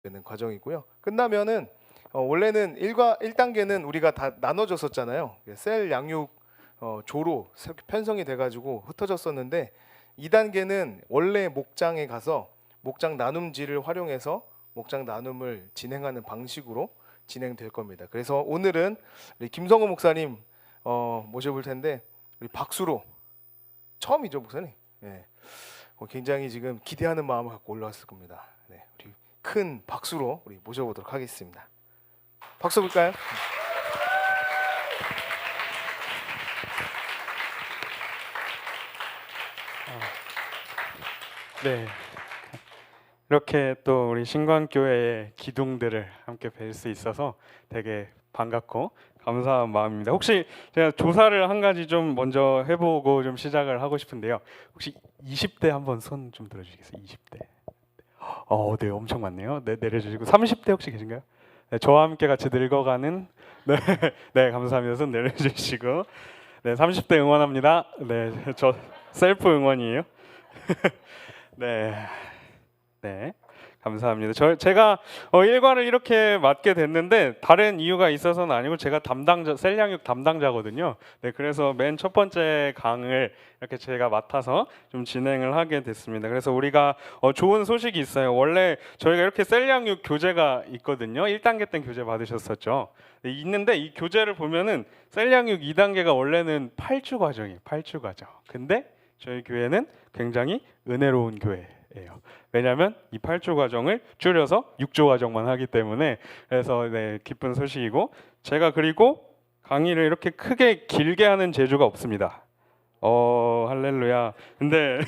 되는 과정이고요. 끝나면은 원래는 1단계는 우리가 다 나눠졌었잖아요. 셀 양육 조로 편성이 돼가지고 흩어졌었는데 2단계는 원래 목장에 가서 목장 나눔지를 활용해서 목장 나눔을 진행하는 방식으로 진행될 겁니다. 그래서 오늘은 우리 김성호 목사님 모셔볼 텐데 우리 박수로 처음이죠, 목사님. 네. 굉장히 지금 기대하는 마음을 갖고 올라왔을 겁니다. 네, 우리 큰 박수로 우리 모셔보도록 하겠습니다. 박수 볼까요? 네, 이렇게 또 우리 신광교회의 기둥들을 함께 뵐 수 있어서 되게 반갑고 감사한 마음입니다. 혹시 제가 조사를 한 가지 좀 먼저 해보고 좀 시작을 하고 싶은데요. 혹시 20대 한번 손 좀 들어주시겠어요? 20대. 네, 엄청 많네요. 네, 내려주시고 30대 혹시 계신가요? 네, 저와 함께 같이 늙어가는 네, 감사합니다. 손 내려주시고 네, 30대 응원합니다. 네, 저 셀프 응원이에요. 네, 감사합니다. 제가 일과를 이렇게 맡게 됐는데 다른 이유가 있어서는 아니고 제가 셀양육 담당자거든요. 네, 그래서 맨 첫 번째 강을 이렇게 제가 맡아서 좀 진행을 하게 됐습니다. 그래서 우리가 좋은 소식이 있어요. 원래 저희가 이렇게 셀양육 교재가 있거든요. 1단계 때 교재 받으셨었죠. 네, 있는데 이 교재를 보면은 셀양육 2단계가 원래는 8주 과정이에요. 8주 과정. 근데 저희 교회는 굉장히 은혜로운 교회예요. 왜냐하면 이 8주 과정을 줄여서 6주 과정만 하기 때문에 그래서 네, 기쁜 소식이고 제가 그리고 강의를 이렇게 크게 길게 하는 재주가 없습니다. 할렐루야. 근데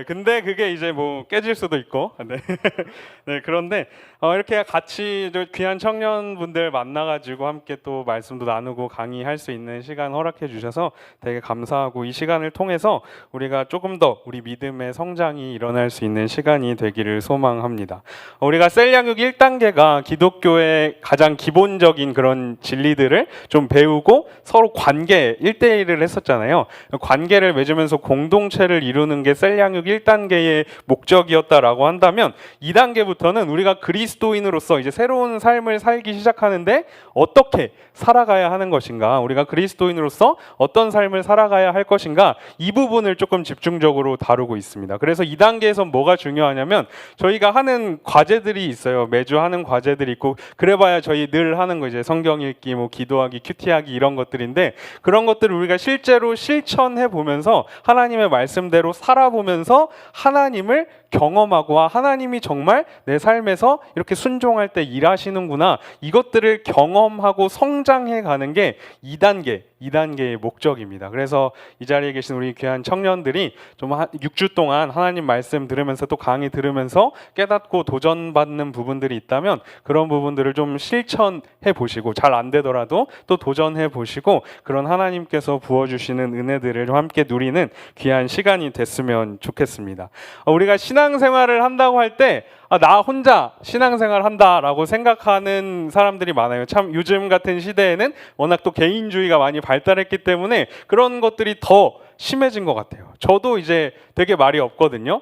근데 그게 이제 뭐 깨질 수도 있고 네, 그런데 이렇게 같이 귀한 청년분들 만나가지고 함께 또 말씀도 나누고 강의할 수 있는 시간 허락해 주셔서 되게 감사하고 이 시간을 통해서 우리가 조금 더 우리 믿음의 성장이 일어날 수 있는 시간이 되기를 소망합니다. 우리가 셀양육 1단계가 기독교의 가장 기본적인 그런 진리들을 좀 배우고 서로 관계 1대1을 했었잖아요. 관계를 맺으면서 공동체를 이루는 게 셀양육 1단계의 목적이었다라고 한다면 2단계부터는 우리가 그리스도인으로서 이제 새로운 삶을 살기 시작하는데 어떻게 살아가야 하는 것인가, 우리가 그리스도인으로서 어떤 삶을 살아가야 할 것인가, 이 부분을 조금 집중적으로 다루고 있습니다. 그래서 2단계에서 뭐가 중요하냐면 저희가 하는 과제들이 있어요. 매주 하는 과제들이 있고 그래봐야 저희 늘 하는 거 이제 성경 읽기, 뭐 기도하기, 큐티하기 이런 것들인데 그런 것들을 우리가 실제로 실천해 보면서 하나님의 말씀대로 살아보면서 하나님을 경험하고 하나님이 정말 내 삶에서 이렇게 순종할 때 일하시는구나, 이것들을 경험하고 성장해 가는 게 2단계의 목적입니다. 그래서 이 자리에 계신 우리 귀한 청년들이 좀 6주 동안 하나님 말씀 들으면서 또 강의 들으면서 깨닫고 도전받는 부분들이 있다면 그런 부분들을 좀 실천해 보시고 잘 안 되더라도 또 도전해 보시고 그런 하나님께서 부어주시는 은혜들을 좀 함께 누리는 귀한 시간이 됐으면 좋겠습니다. 우리가 신앙생활을 한다고 할 때 나 혼자 신앙생활 한다라고 생각하는 사람들이 많아요. 참 요즘 같은 시대에는 워낙 또 개인주의가 많이 발달했기 때문에 그런 것들이 더 심해진 것 같아요. 저도 이제 되게 말이 없거든요.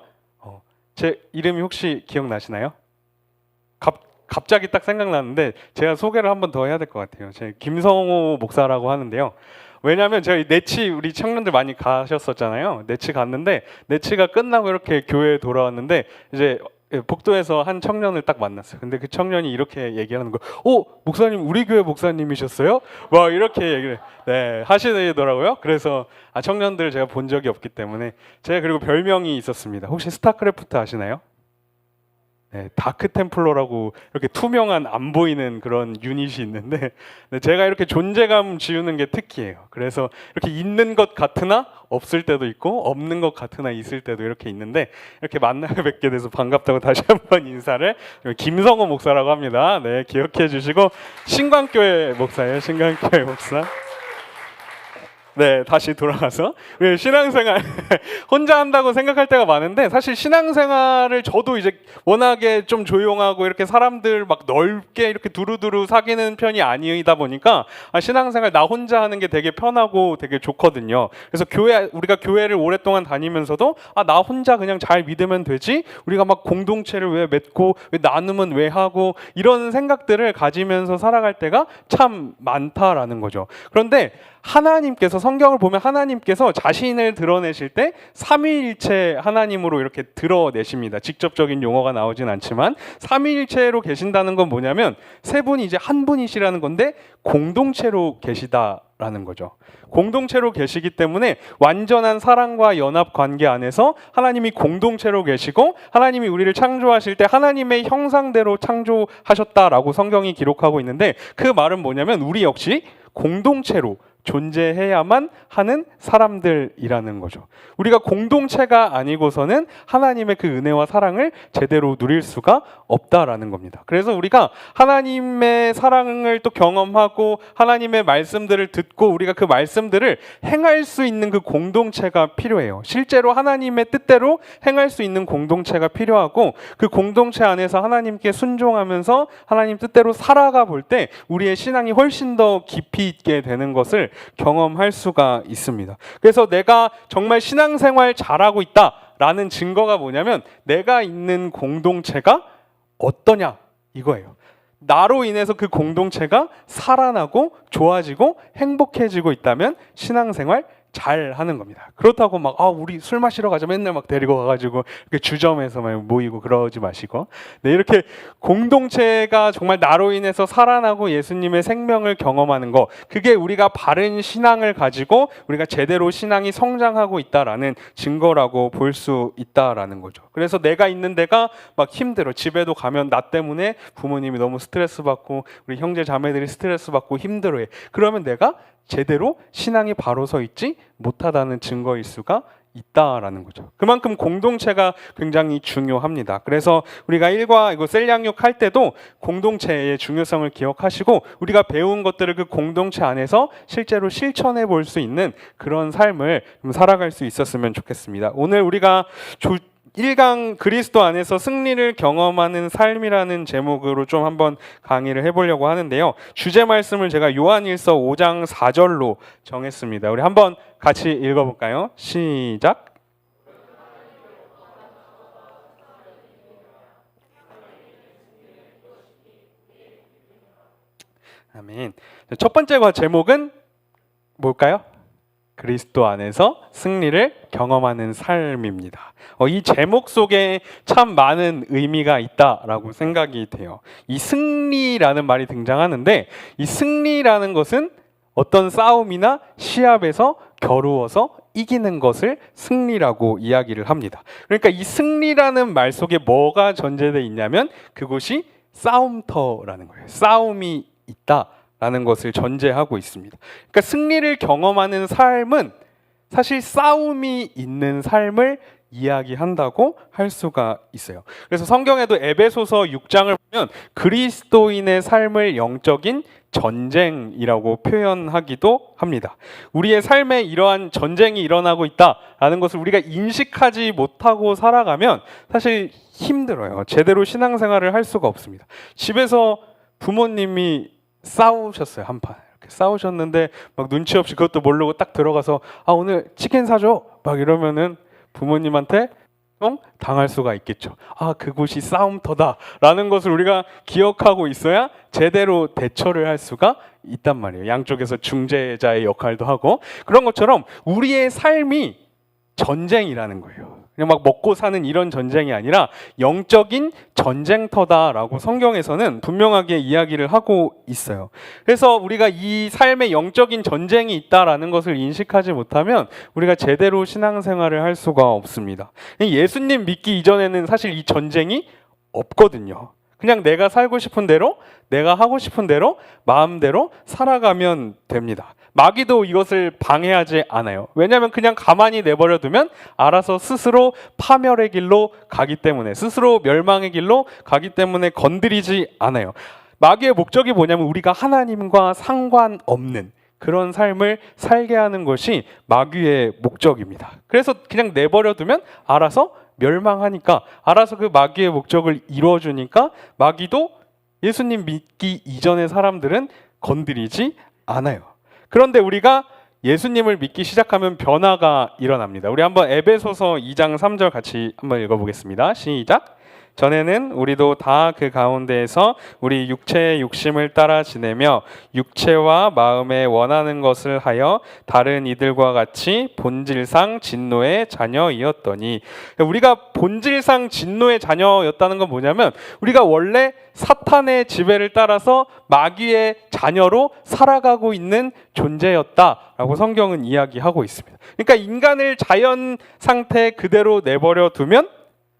제 이름이 혹시 기억나시나요? 갑자기 딱 생각나는데 제가 소개를 한 번 더 해야 될 것 같아요. 제 김성호 목사라고 하는데요. 왜냐하면 저희 네치 우리 청년들 많이 가셨었잖아요. 네치 갔는데 네치가 끝나고 이렇게 교회에 돌아왔는데 이제 복도에서 한 청년을 딱 만났어요. 근데 그 청년이 이렇게 얘기하는 거예요. 목사님 우리 교회 목사님이셨어요? 와 이렇게 얘기를 하시더라고요. 그래서 청년들 제가 본 적이 없기 때문에 제가 그리고 별명이 있었습니다. 혹시 스타크래프트 아시나요? 네, 다크 템플러라고 이렇게 투명한 안 보이는 그런 유닛이 있는데 제가 이렇게 존재감 지우는 게 특기예요. 그래서 이렇게 있는 것 같으나 없을 때도 있고 없는 것 같으나 있을 때도 이렇게 있는데 이렇게 만나 뵙게 돼서 반갑다고 다시 한번 인사를. 김성호 목사라고 합니다. 네, 기억해 주시고 신광교회 목사예요. 신광교회 목사. 네, 다시 돌아가서 우리 신앙생활 혼자 한다고 생각할 때가 많은데 사실 신앙생활을 저도 이제 워낙에 좀 조용하고 이렇게 사람들 막 넓게 이렇게 두루두루 사귀는 편이 아니다 보니까 신앙생활 나 혼자 하는 게 되게 편하고 되게 좋거든요. 그래서 우리가 교회를 오랫동안 다니면서도 나 혼자 그냥 잘 믿으면 되지, 우리가 막 공동체를 왜 맺고 왜 나눔은 왜 하고 이런 생각들을 가지면서 살아갈 때가 참 많다라는 거죠. 그런데 하나님께서, 성경을 보면 하나님께서 자신을 드러내실 때 삼위일체 하나님으로 이렇게 드러내십니다. 직접적인 용어가 나오진 않지만 삼위일체로 계신다는 건 뭐냐면 세 분이 이제 한 분이시라는 건데 공동체로 계시다라는 거죠. 공동체로 계시기 때문에 완전한 사랑과 연합 관계 안에서 하나님이 공동체로 계시고 하나님이 우리를 창조하실 때 하나님의 형상대로 창조하셨다라고 성경이 기록하고 있는데, 그 말은 뭐냐면 우리 역시 공동체로 존재해야만 하는 사람들이라는 거죠. 우리가 공동체가 아니고서는 하나님의 그 은혜와 사랑을 제대로 누릴 수가 없다라는 겁니다. 그래서 우리가 하나님의 사랑을 또 경험하고 하나님의 말씀들을 듣고 우리가 그 말씀들을 행할 수 있는 그 공동체가 필요해요. 실제로 하나님의 뜻대로 행할 수 있는 공동체가 필요하고, 그 공동체 안에서 하나님께 순종하면서 하나님 뜻대로 살아가 볼 때 우리의 신앙이 훨씬 더 깊이 있게 되는 것을 경험할 수가 있습니다. 그래서 내가 정말 신앙생활 잘하고 있다라는 증거가 뭐냐면 내가 있는 공동체가 어떠냐 이거예요. 나로 인해서 그 공동체가 살아나고 좋아지고 행복해지고 있다면 신앙생활 잘 하는 겁니다. 그렇다고 막 우리 술 마시러 가자 맨날 막 데리고 가가지고 이렇게 주점에서 막 모이고 그러지 마시고, 네, 이렇게 공동체가 정말 나로 인해서 살아나고 예수님의 생명을 경험하는 거, 그게 우리가 바른 신앙을 가지고 우리가 제대로 신앙이 성장하고 있다라는 증거라고 볼 수 있다라는 거죠. 그래서 내가 있는 데가 막 힘들어, 집에도 가면 나 때문에 부모님이 너무 스트레스 받고 우리 형제 자매들이 스트레스 받고 힘들어해. 그러면 내가 제대로 신앙이 바로 서 있지 못하다는 증거일 수가 있다라는 거죠. 그만큼 공동체가 굉장히 중요합니다. 그래서 우리가 이거 셀양육 할 때도 공동체의 중요성을 기억하시고 우리가 배운 것들을 그 공동체 안에서 실제로 실천해 볼 수 있는 그런 삶을 좀 살아갈 수 있었으면 좋겠습니다. 오늘 우리가 1강 그리스도 안에서 승리를 경험하는 삶이라는 제목으로 좀 한번 강의를 해보려고 하는데요. 주제 말씀을 제가 요한일서 5장 4절로 정했습니다. 우리 한번 같이 읽어볼까요? 시작. 아멘. 첫 번째 제목은 뭘까요? 그리스도 안에서 승리를 경험하는 삶입니다. 이 제목 속에 참 많은 의미가 있다라고 생각이 돼요. 이 승리라는 말이 등장하는데, 이 승리라는 것은 어떤 싸움이나 시합에서 겨루어서 이기는 것을 승리라고 이야기를 합니다. 그러니까 이 승리라는 말 속에 뭐가 전제되어 있냐면 그곳이 싸움터라는 거예요. 싸움이 있다 라는 것을 전제하고 있습니다. 그러니까 승리를 경험하는 삶은 사실 싸움이 있는 삶을 이야기한다고 할 수가 있어요. 그래서 성경에도 에베소서 6장을 보면 그리스도인의 삶을 영적인 전쟁이라고 표현하기도 합니다. 우리의 삶에 이러한 전쟁이 일어나고 있다라는 것을 우리가 인식하지 못하고 살아가면 사실 힘들어요. 제대로 신앙생활을 할 수가 없습니다. 집에서 부모님이 싸우셨어요. 한판 이렇게 싸우셨는데 막 눈치 없이 그것도 모르고 딱 들어가서 오늘 치킨 사줘 막 이러면은 부모님한테 당할 수가 있겠죠. 그곳이 싸움터다라는 것을 우리가 기억하고 있어야 제대로 대처를 할 수가 있단 말이에요. 양쪽에서 중재자의 역할도 하고, 그런 것처럼 우리의 삶이 전쟁이라는 거예요. 그냥 막 먹고 사는 이런 전쟁이 아니라 영적인 전쟁터다라고 성경에서는 분명하게 이야기를 하고 있어요. 그래서 우리가 이 삶에 영적인 전쟁이 있다라는 것을 인식하지 못하면 우리가 제대로 신앙생활을 할 수가 없습니다. 예수님 믿기 이전에는 사실 이 전쟁이 없거든요. 그냥 내가 살고 싶은 대로, 내가 하고 싶은 대로 마음대로 살아가면 됩니다. 마귀도 이것을 방해하지 않아요. 왜냐하면 그냥 가만히 내버려 두면 알아서 스스로 파멸의 길로 가기 때문에, 스스로 멸망의 길로 가기 때문에 건드리지 않아요. 마귀의 목적이 뭐냐면 우리가 하나님과 상관없는 그런 삶을 살게 하는 것이 마귀의 목적입니다. 그래서 그냥 내버려 두면 알아서 멸망하니까, 알아서 그 마귀의 목적을 이루어주니까 마귀도 예수님 믿기 이전의 사람들은 건드리지 않아요. 그런데 우리가 예수님을 믿기 시작하면 변화가 일어납니다. 우리 한번 에베소서 2장 3절 같이 한번 읽어보겠습니다. 시작. 전에는 우리도 다 그 가운데에서 우리 육체의 욕심을 따라 지내며 육체와 마음에 원하는 것을 하여 다른 이들과 같이 본질상 진노의 자녀이었더니, 우리가 본질상 진노의 자녀였다는 건 뭐냐면 우리가 원래 사탄의 지배를 따라서 마귀의 자녀로 살아가고 있는 존재였다라고 성경은 이야기하고 있습니다. 그러니까 인간을 자연 상태 그대로 내버려 두면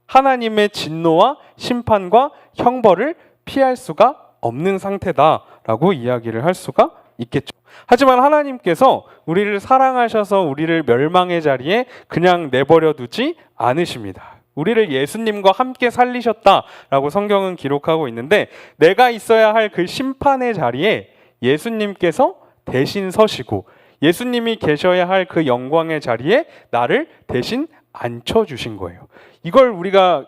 하나님의 진노와 심판과 형벌을 피할 수가 없는 상태다라고 이야기를 할 수가 있겠죠. 하지만 하나님께서 우리를 사랑하셔서 우리를 멸망의 자리에 그냥 내버려 두지 않으십니다. 우리를 예수님과 함께 살리셨다라고 성경은 기록하고 있는데, 내가 있어야 할 그 심판의 자리에 예수님께서 대신 서시고 예수님이 계셔야 할 그 영광의 자리에 나를 대신 앉혀주신 거예요. 이걸 우리가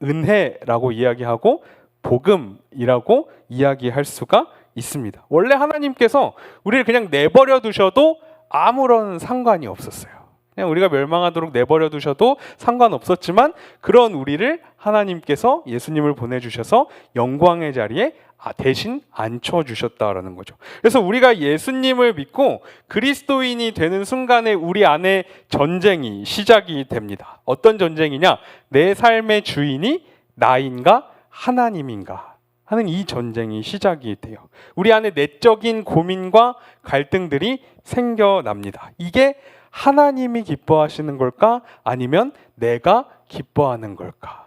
은혜라고 이야기하고 복음이라고 이야기할 수가 있습니다. 원래 하나님께서 우리를 그냥 내버려 두셔도 아무런 상관이 없었어요. 그냥 우리가 멸망하도록 내버려 두셔도 상관없었지만, 그런 우리를 하나님께서 예수님을 보내주셔서 영광의 자리에 대신 앉혀주셨다라는 거죠. 그래서 우리가 예수님을 믿고 그리스도인이 되는 순간에 우리 안에 전쟁이 시작이 됩니다. 어떤 전쟁이냐? 내 삶의 주인이 나인가 하나님인가 하는 이 전쟁이 시작이 돼요. 우리 안에 내적인 고민과 갈등들이 생겨납니다. 이게 하나님이 기뻐하시는 걸까? 아니면 내가 기뻐하는 걸까?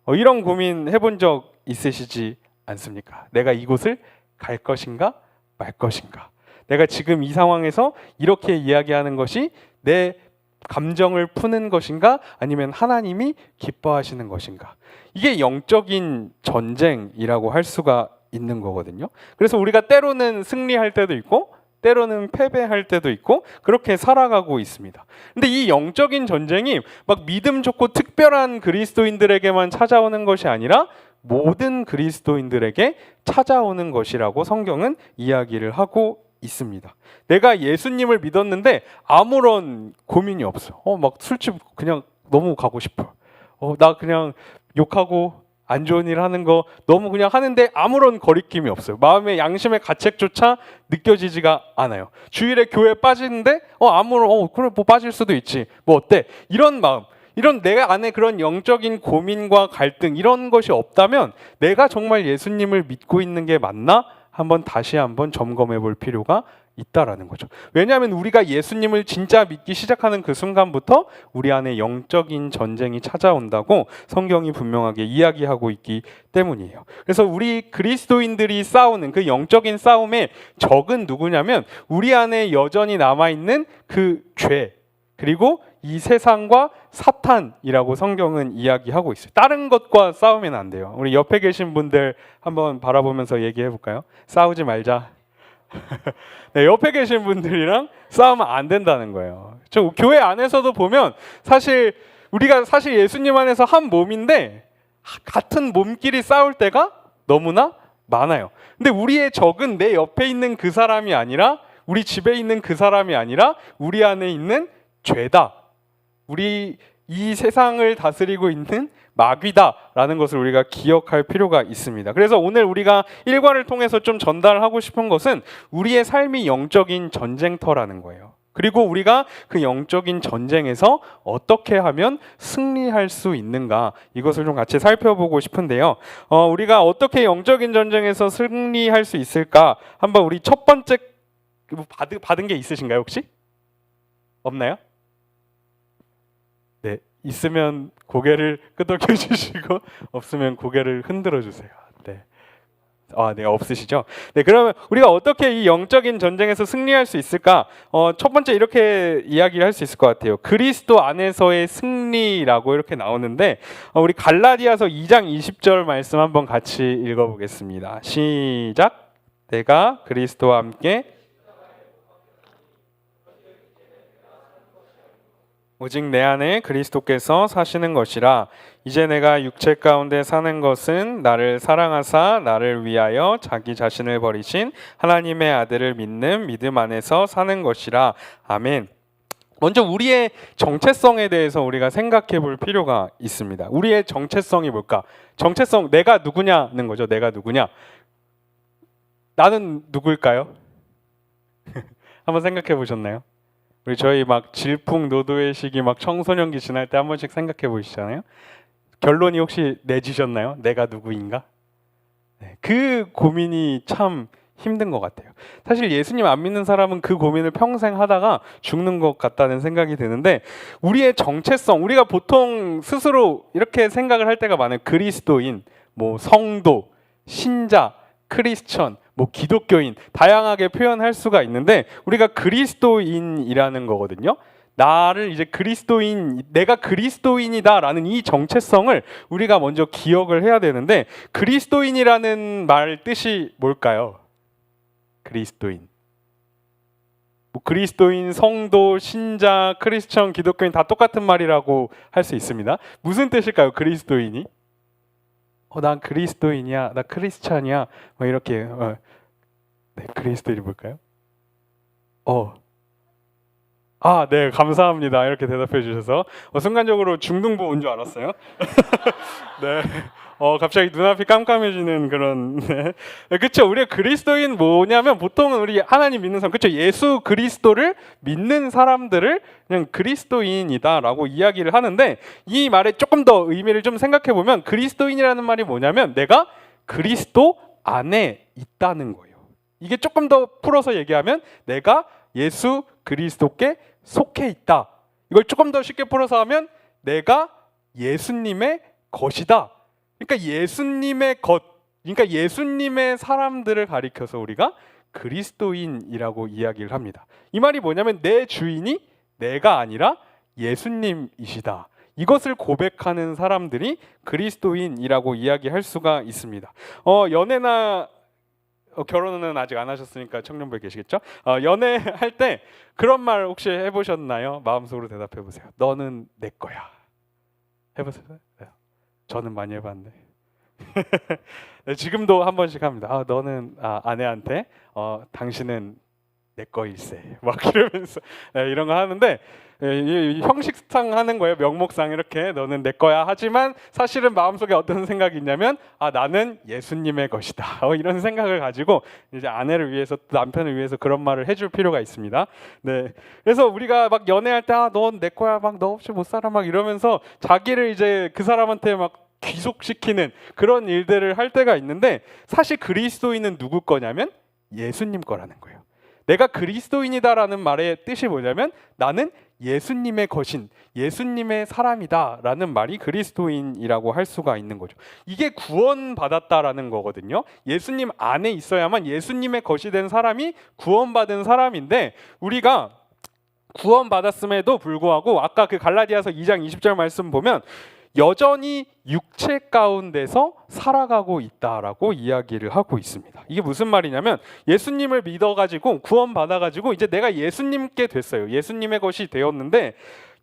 이런 고민 해본 적 있으시지 않습니까? 내가 이곳을 갈 것인가 말 것인가? 내가 지금 이 상황에서 이렇게 이야기하는 것이 내 감정을 푸는 것인가? 아니면 하나님이 기뻐하시는 것인가? 이게 영적인 전쟁이라고 할 수가 있는 거거든요. 그래서 우리가 때로는 승리할 때도 있고 때로는 패배할 때도 있고 그렇게 살아가고 있습니다. 근데 이 영적인 전쟁이 막 믿음 좋고 특별한 그리스도인들에게만 찾아오는 것이 아니라 모든 그리스도인들에게 찾아오는 것이라고 성경은 이야기를 하고 있습니다. 내가 예수님을 믿었는데 아무런 고민이 없어. 막 술집 그냥 너무 가고 싶어. 나 그냥 욕하고 안 좋은 일 하는 거 너무 그냥 하는데 아무런 거리낌이 없어요. 마음의 양심의 가책조차 느껴지지가 않아요. 주일에 교회 빠지는데 아무런 그래 뭐 빠질 수도 있지. 뭐 어때? 이런 마음. 이런 내 안에 그런 영적인 고민과 갈등 이런 것이 없다면 내가 정말 예수님을 믿고 있는 게 맞나? 다시 한번 점검해 볼 필요가 있다라는 거죠. 왜냐하면 우리가 예수님을 진짜 믿기 시작하는 그 순간부터 우리 안에 영적인 전쟁이 찾아온다고 성경이 분명하게 이야기하고 있기 때문이에요. 그래서 우리 그리스도인들이 싸우는 그 영적인 싸움의 적은 누구냐면 우리 안에 여전히 남아있는 그 죄, 그리고 이 세상과 사탄이라고 성경은 이야기하고 있어요. 다른 것과 싸우면 안 돼요. 우리 옆에 계신 분들 한번 바라보면서 얘기해 볼까요? 싸우지 말자. 네, 옆에 계신 분들이랑 싸우면 안 된다는 거예요. 저 교회 안에서도 보면 우리가 사실 예수님 안에서 한 몸인데 같은 몸끼리 싸울 때가 너무나 많아요. 근데 우리의 적은 내 옆에 있는 그 사람이 아니라 우리 집에 있는 그 사람이 아니라 우리 안에 있는 죄다. 우리 이 세상을 다스리고 있는 마귀다라는 것을 우리가 기억할 필요가 있습니다. 그래서 오늘 우리가 일과를 통해서 좀 전달하고 싶은 것은 우리의 삶이 영적인 전쟁터라는 거예요. 그리고 우리가 그 영적인 전쟁에서 어떻게 하면 승리할 수 있는가, 이것을 좀 같이 살펴보고 싶은데요. 우리가 어떻게 영적인 전쟁에서 승리할 수 있을까? 한번 우리 첫 번째 받은 게 있으신가요 혹시? 없나요? 네, 있으면 고개를 끄덕여 주시고 없으면 고개를 흔들어 주세요. 네. 네, 없으시죠? 네, 그러면 우리가 어떻게 이 영적인 전쟁에서 승리할 수 있을까? 첫 번째 이렇게 이야기를 할 수 있을 것 같아요. 그리스도 안에서의 승리라고 이렇게 나오는데 우리 갈라디아서 2장 20절 말씀 한번 같이 읽어보겠습니다. 시작. 내가 그리스도와 함께 오직 내 안에 그리스도께서 사시는 것이라. 이제 내가 육체 가운데 사는 것은 나를 사랑하사 나를 위하여 자기 자신을 버리신 하나님의 아들을 믿는 믿음 안에서 사는 것이라. 아멘. 먼저 우리의 정체성에 대해서 우리가 생각해 볼 필요가 있습니다. 우리의 정체성이 뭘까? 정체성, 내가 누구냐는 거죠. 내가 누구냐? 나는 누구일까요? 한번 생각해 보셨나요? 우리 저희 막 질풍노도의 시기 막 청소년기 지날 때 한 번씩 생각해 보시잖아요. 결론이 혹시 내지셨나요? 내가 누구인가? 네, 그 고민이 참 힘든 것 같아요. 사실 예수님 안 믿는 사람은 그 고민을 평생 하다가 죽는 것 같다는 생각이 드는데, 우리의 정체성, 우리가 보통 스스로 이렇게 생각을 할 때가 많아요. 그리스도인, 뭐 성도, 신자, 크리스천, 뭐 기독교인, 다양하게 표현할 수가 있는데, 우리가 그리스도인이라는 거거든요. 나를 이제 그리스도인, 내가 그리스도인이다라는 이 정체성을 우리가 먼저 기억을 해야 되는데, 그리스도인이라는 말 뜻이 뭘까요? 그리스도인. 뭐 그리스도인, 성도, 신자, 크리스천, 기독교인 다 똑같은 말이라고 할 수 있습니다. 무슨 뜻일까요? 그리스도인이? 난 그리스도인이야, 나 크리스찬이야, 뭐 이렇게. 네, 그리스도인이 뭘까요? 네, 감사합니다. 이렇게 대답해 주셔서 순간적으로 중등부 온 줄 알았어요. 네. 갑자기 눈앞이 깜깜해지는 그런. 네. 그렇죠. 우리가 그리스도인 뭐냐면 보통은 우리 하나님 믿는 사람, 그렇죠. 예수 그리스도를 믿는 사람들을 그냥 그리스도인이다라고 이야기를 하는데, 이 말에 조금 더 의미를 좀 생각해 보면 그리스도인이라는 말이 뭐냐면 내가 그리스도 안에 있다는 거예요. 이게 조금 더 풀어서 얘기하면 내가 예수 그리스도께 속해 있다. 이걸 조금 더 쉽게 풀어서 하면 내가 예수님의 것이다. 그러니까 예수님의 것, 그러니까 예수님의 사람들을 가리켜서 우리가 그리스도인이라고 이야기를 합니다. 이 말이 뭐냐면 내 주인이 내가 아니라 예수님이시다. 이것을 고백하는 사람들이 그리스도인이라고 이야기할 수가 있습니다. 연애나 결혼은 아직 안 하셨으니까 청년부에 계시겠죠? 연애할 때 그런 말 혹시 해보셨나요? 마음속으로 대답해 보세요. 너는 내 거야. 해보세요. 네. 저는 많이 해봤는데. 네, 지금도 한 번씩 합니다. 너는 아내한테 당신은 내 거일세. 막 이러면서 이런 거 하는데, 형식상 하는 거예요. 명목상 이렇게 너는 내 거야. 하지만 사실은 마음속에 어떤 생각이 있냐면 나는 예수님의 것이다. 이런 생각을 가지고 이제 아내를 위해서, 남편을 위해서 그런 말을 해줄 필요가 있습니다. 네. 그래서 우리가 막 연애할 때 넌 내 거야. 막 너 없이 못 살아. 막 이러면서 자기를 이제 그 사람한테 막 귀속시키는 그런 일들을 할 때가 있는데, 사실 그리스도인은 누구 거냐면 예수님 거라는 거예요. 내가 그리스도인이다라는 말의 뜻이 뭐냐면 나는 예수님의 것인, 예수님의 사람이다라는 말이 그리스도인이라고 할 수가 있는 거죠. 이게 구원받았다라는 거거든요. 예수님 안에 있어야만 예수님의 것이 된 사람이 구원받은 사람인데, 우리가 구원받았음에도 불구하고 아까 그 갈라디아서 2장 20절 말씀 보면 여전히 육체 가운데서 살아가고 있다라고 이야기를 하고 있습니다. 이게 무슨 말이냐면 예수님을 믿어가지고 구원받아가지고 이제 내가 예수님께 됐어요. 예수님의 것이 되었는데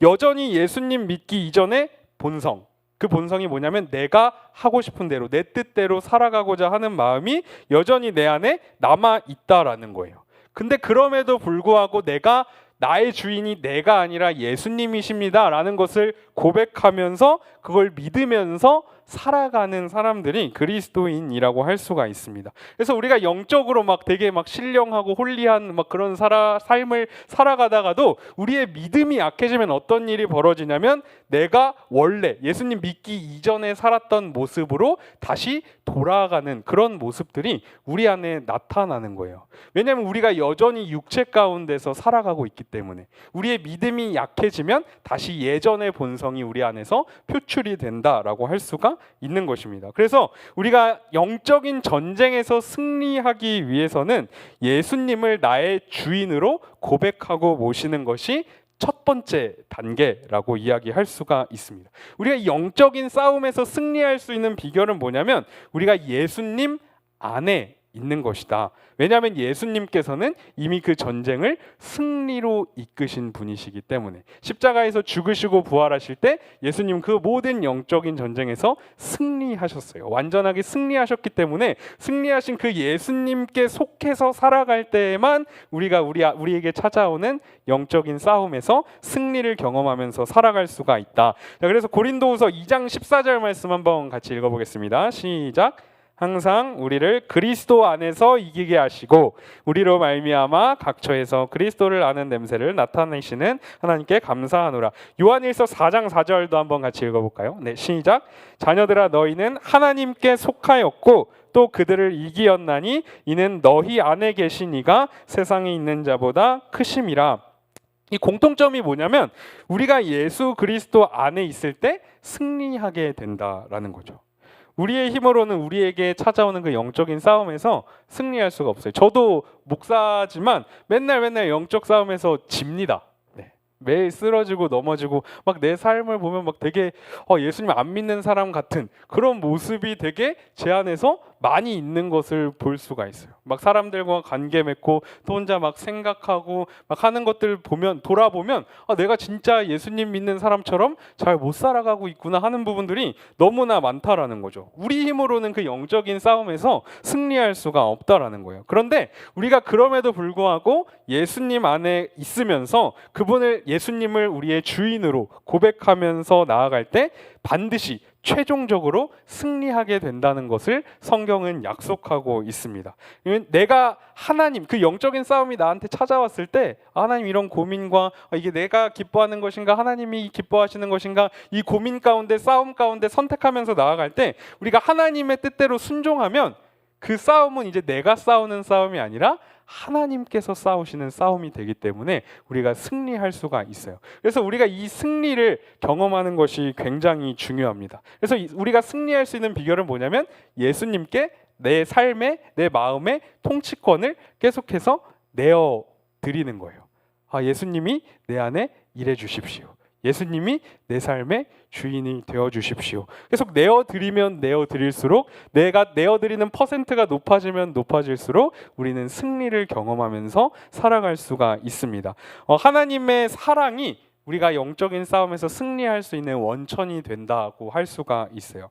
여전히 예수님 믿기 이전에 본성, 그 본성이 뭐냐면 내가 하고 싶은 대로 내 뜻대로 살아가고자 하는 마음이 여전히 내 안에 남아 있다라는 거예요. 근데 그럼에도 불구하고 내가 나의 주인이 내가 아니라 예수님이십니다 라는 것을 고백하면서 그걸 믿으면서 살아가는 사람들이 그리스도인이라고 할 수가 있습니다. 그래서 우리가 영적으로 막 되게 막 신령하고 홀리한 막 그런 삶을 살아가다가도 우리의 믿음이 약해지면 어떤 일이 벌어지냐면 내가 원래 예수님 믿기 이전에 살았던 모습으로 다시 돌아가는 그런 모습들이 우리 안에 나타나는 거예요. 왜냐하면 우리가 여전히 육체 가운데서 살아가고 있기 때문에 우리의 믿음이 약해지면 다시 예전의 본성이 우리 안에서 표출이 된다라고 할 수가 있는 것입니다. 그래서 우리가 영적인 전쟁에서 승리하기 위해서는 예수님을 나의 주인으로 고백하고 모시는 것이 첫 번째 단계라고 이야기할 수가 있습니다. 우리가 영적인 싸움에서 승리할 수 있는 비결은 뭐냐면 우리가 예수님 안에 있는 것이다. 왜냐하면 예수님께서는 이미 그 전쟁을 승리로 이끄신 분이시기 때문에 십자가에서 죽으시고 부활하실 때 예수님 그 모든 영적인 전쟁에서 승리하셨어요. 완전하게 승리하셨기 때문에 승리하신 그 예수님께 속해서 살아갈 때에만 우리에게 찾아오는 영적인 싸움에서 승리를 경험하면서 살아갈 수가 있다. 자, 그래서 고린도후서 2장 14절 말씀 한번 같이 읽어보겠습니다. 시작. 항상 우리를 그리스도 안에서 이기게 하시고 우리로 말미암아 각처에서 그리스도를 아는 냄새를 나타내시는 하나님께 감사하노라. 요한일서 4장 4절도 한번 같이 읽어볼까요? 네, 시작. 자녀들아 너희는 하나님께 속하였고 또 그들을 이기었나니 이는 너희 안에 계신 이가 세상에 있는 자보다 크심이라. 이 공통점이 뭐냐면 우리가 예수 그리스도 안에 있을 때 승리하게 된다라는 거죠. 우리의 힘으로는 우리에게 찾아오는 그 영적인 싸움에서 승리할 수가 없어요. 저도 목사지만 맨날 영적 싸움에서 집니다. 네. 매일 쓰러지고 넘어지고 막 내 삶을 보면 막 되게 예수님 안 믿는 사람 같은 그런 모습이 되게 제 안에서 많이 있는 것을 볼 수가 있어요. 막 사람들과 관계 맺고 또 혼자 막 생각하고 막 하는 것들 보면 돌아보면 내가 진짜 예수님 믿는 사람처럼 잘 못 살아가고 있구나 하는 부분들이 너무나 많다라는 거죠. 우리 힘으로는 그 영적인 싸움에서 승리할 수가 없다라는 거예요. 그런데 우리가 그럼에도 불구하고 예수님 안에 있으면서 예수님을 우리의 주인으로 고백하면서 나아갈 때 반드시 최종적으로 승리하게 된다는 것을 성경은 약속하고 있습니다. 내가 하나님, 그 영적인 싸움이 나한테 찾아왔을 때 하나님 이런 고민과 이게 내가 기뻐하는 것인가 하나님이 기뻐하시는 것인가 이 고민 가운데 싸움 가운데 선택하면서 나아갈 때 우리가 하나님의 뜻대로 순종하면 그 싸움은 이제 내가 싸우는 싸움이 아니라 하나님께서 싸우시는 싸움이 되기 때문에 우리가 승리할 수가 있어요. 그래서 우리가 이 승리를 경험하는 것이 굉장히 중요합니다. 그래서 우리가 승리할 수 있는 비결은 뭐냐면 예수님께 내 삶에 내 마음의 통치권을 계속해서 내어 드리는 거예요. 예수님이 내 안에 일해 주십시오. 예수님이 내 삶의 주인이 되어 주십시오. 계속 내어드리면 내어드릴수록 내가 내어드리는 퍼센트가 높아지면 높아질수록 우리는 승리를 경험하면서 살아갈 수가 있습니다. 하나님의 사랑이 우리가 영적인 싸움에서 승리할 수 있는 원천이 된다고 할 수가 있어요.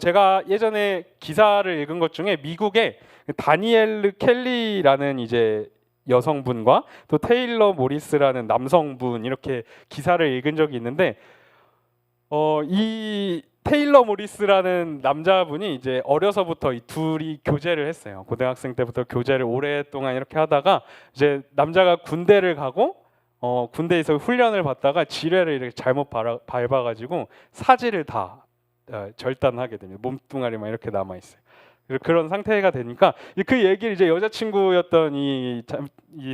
제가 예전에 기사를 읽은 것 중에 미국의 다니엘 켈리라는 이제 여성분과 또 테일러 모리스라는 남성분 이렇게 기사를 읽은 적이 있는데 이 테일러 모리스라는 남자분이 이제 어려서부터 이 둘이 교제를 했어요. 고등학생 때부터 교제를 오랫동안 이렇게 하다가 이제 남자가 군대를 가고 군대에서 훈련을 받다가 지뢰를 이렇게 잘못 밟아가지고 사지를 다 절단하게 됩니다. 몸뚱아리만 이렇게 남아 있어요. 그런 상태가 되니까 그 얘기를 이제 여자친구였던 이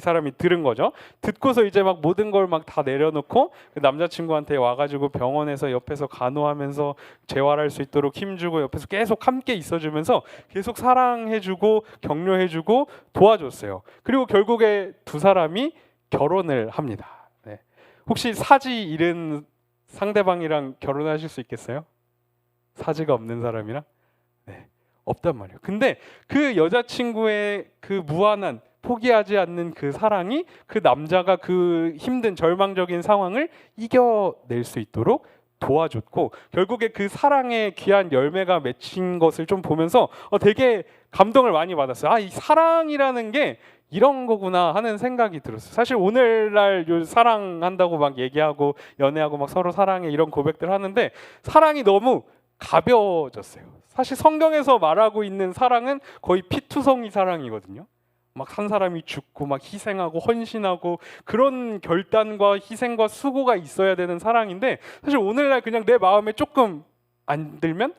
사람이 들은 거죠. 듣고서 이제 막 모든 걸 막 다 내려놓고 그 남자친구한테 와가지고 병원에서 옆에서 간호하면서 재활할 수 있도록 힘주고 옆에서 계속 함께 있어주면서 계속 사랑해주고 격려해주고 도와줬어요. 그리고 결국에 두 사람이 결혼을 합니다. 네. 혹시 사지 잃은 상대방이랑 결혼하실 수 있겠어요? 사지가 없는 사람이랑? 네. 없단 말이에요. 근데 그 여자친구의 그 무한한 포기하지 않는 그 사랑이 그 남자가 그 힘든 절망적인 상황을 이겨낼 수 있도록 도와줬고 결국에 그 사랑의 귀한 열매가 맺힌 것을 좀 보면서 되게 감동을 많이 받았어요. 이 사랑이라는 게 이런 거구나 하는 생각이 들었어요. 사실 오늘날 사랑한다고 막 얘기하고 연애하고 막 서로 사랑해 이런 고백들 하는데 사랑이 너무 가벼워졌어요. 사실 성경에서 말하고 있는 사랑은 거의 피투성이 사랑이거든요. 막 한 사람이 죽고 막 희생하고 헌신하고 그런 결단과 희생과 수고가 있어야 되는 사랑인데 사실 오늘날 그냥 내 마음에 조금 안 들면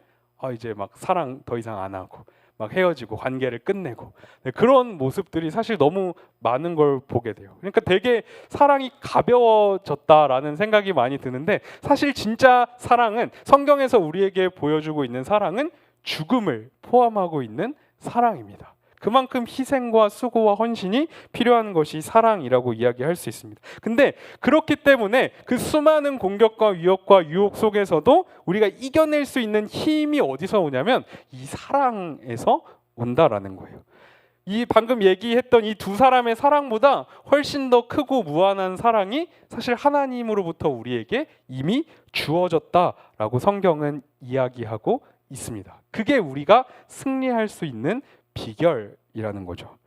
이제 막 사랑 더 이상 안 하고 막 헤어지고 관계를 끝내고 그런 모습들이 사실 너무 많은 걸 보게 돼요. 그러니까 되게 사랑이 가벼워졌다라는 생각이 많이 드는데 사실 진짜 사랑은 성경에서 우리에게 보여주고 있는 사랑은 죽음을 포함하고 있는 사랑입니다. 그만큼 희생과 수고와 헌신이 필요한 것이 사랑이라고 이야기할 수 있습니다. 근데 그렇기 때문에 그 수많은 공격과 위협과 유혹 속에서도 우리가 이겨낼 수 있는 힘이 어디서 오냐면 이 사랑에서 온다라는 거예요. 이 방금 얘기했던 이 두 사람의 사랑보다 훨씬 더 크고 무한한 사랑이 사실 하나님으로부터 우리에게 이미 주어졌다라고 성경은 이야기하고 있습니다. 그게 우리가 승리할 수 있는 비결이라는 거죠.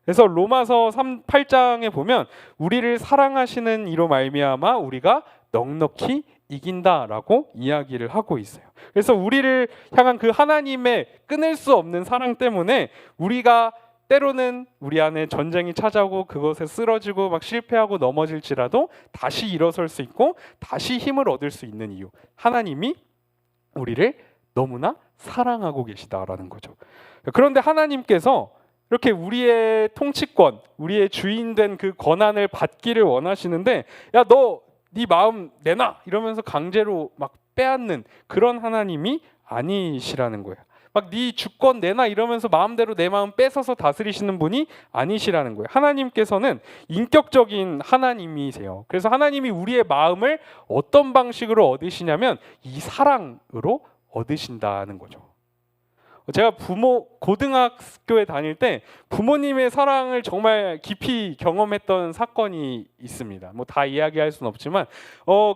그래서 로마서 8장에 보면 우리를 사랑하시는 이로 말미암아 우리가 넉넉히 이긴다라고 이야기를 하고 있어요. 그래서 우리를 향한 그 하나님의 끊을 수 없는 사랑 때문에 우리가 때로는 우리 안에 전쟁이 찾아오고 그것에 쓰러지고 막 실패하고 넘어질지라도 다시 일어설 수 있고 다시 힘을 얻을 수 있는 이유, 하나님이 우리를 너무나 사랑하고 계시다라는 거죠. 그런데 하나님께서 이렇게 우리의 통치권, 우리의 주인된 그 권한을 받기를 원하시는데, 야, 너 네 마음 내놔 이러면서 강제로 막 빼앗는 그런 하나님이 아니시라는 거예요. 막 네 주권 내놔 이러면서 마음대로 내 마음 뺏어서 다스리시는 분이 아니시라는 거예요. 하나님께서는 인격적인 하나님이세요. 그래서 하나님이 우리의 마음을 어떤 방식으로 얻으시냐면 이 사랑으로 얻으신다는 거죠. 제가 고등학교에 다닐 때 부모님의 사랑을 정말 깊이 경험했던 사건이 있습니다. 뭐 다 이야기할 수는 없지만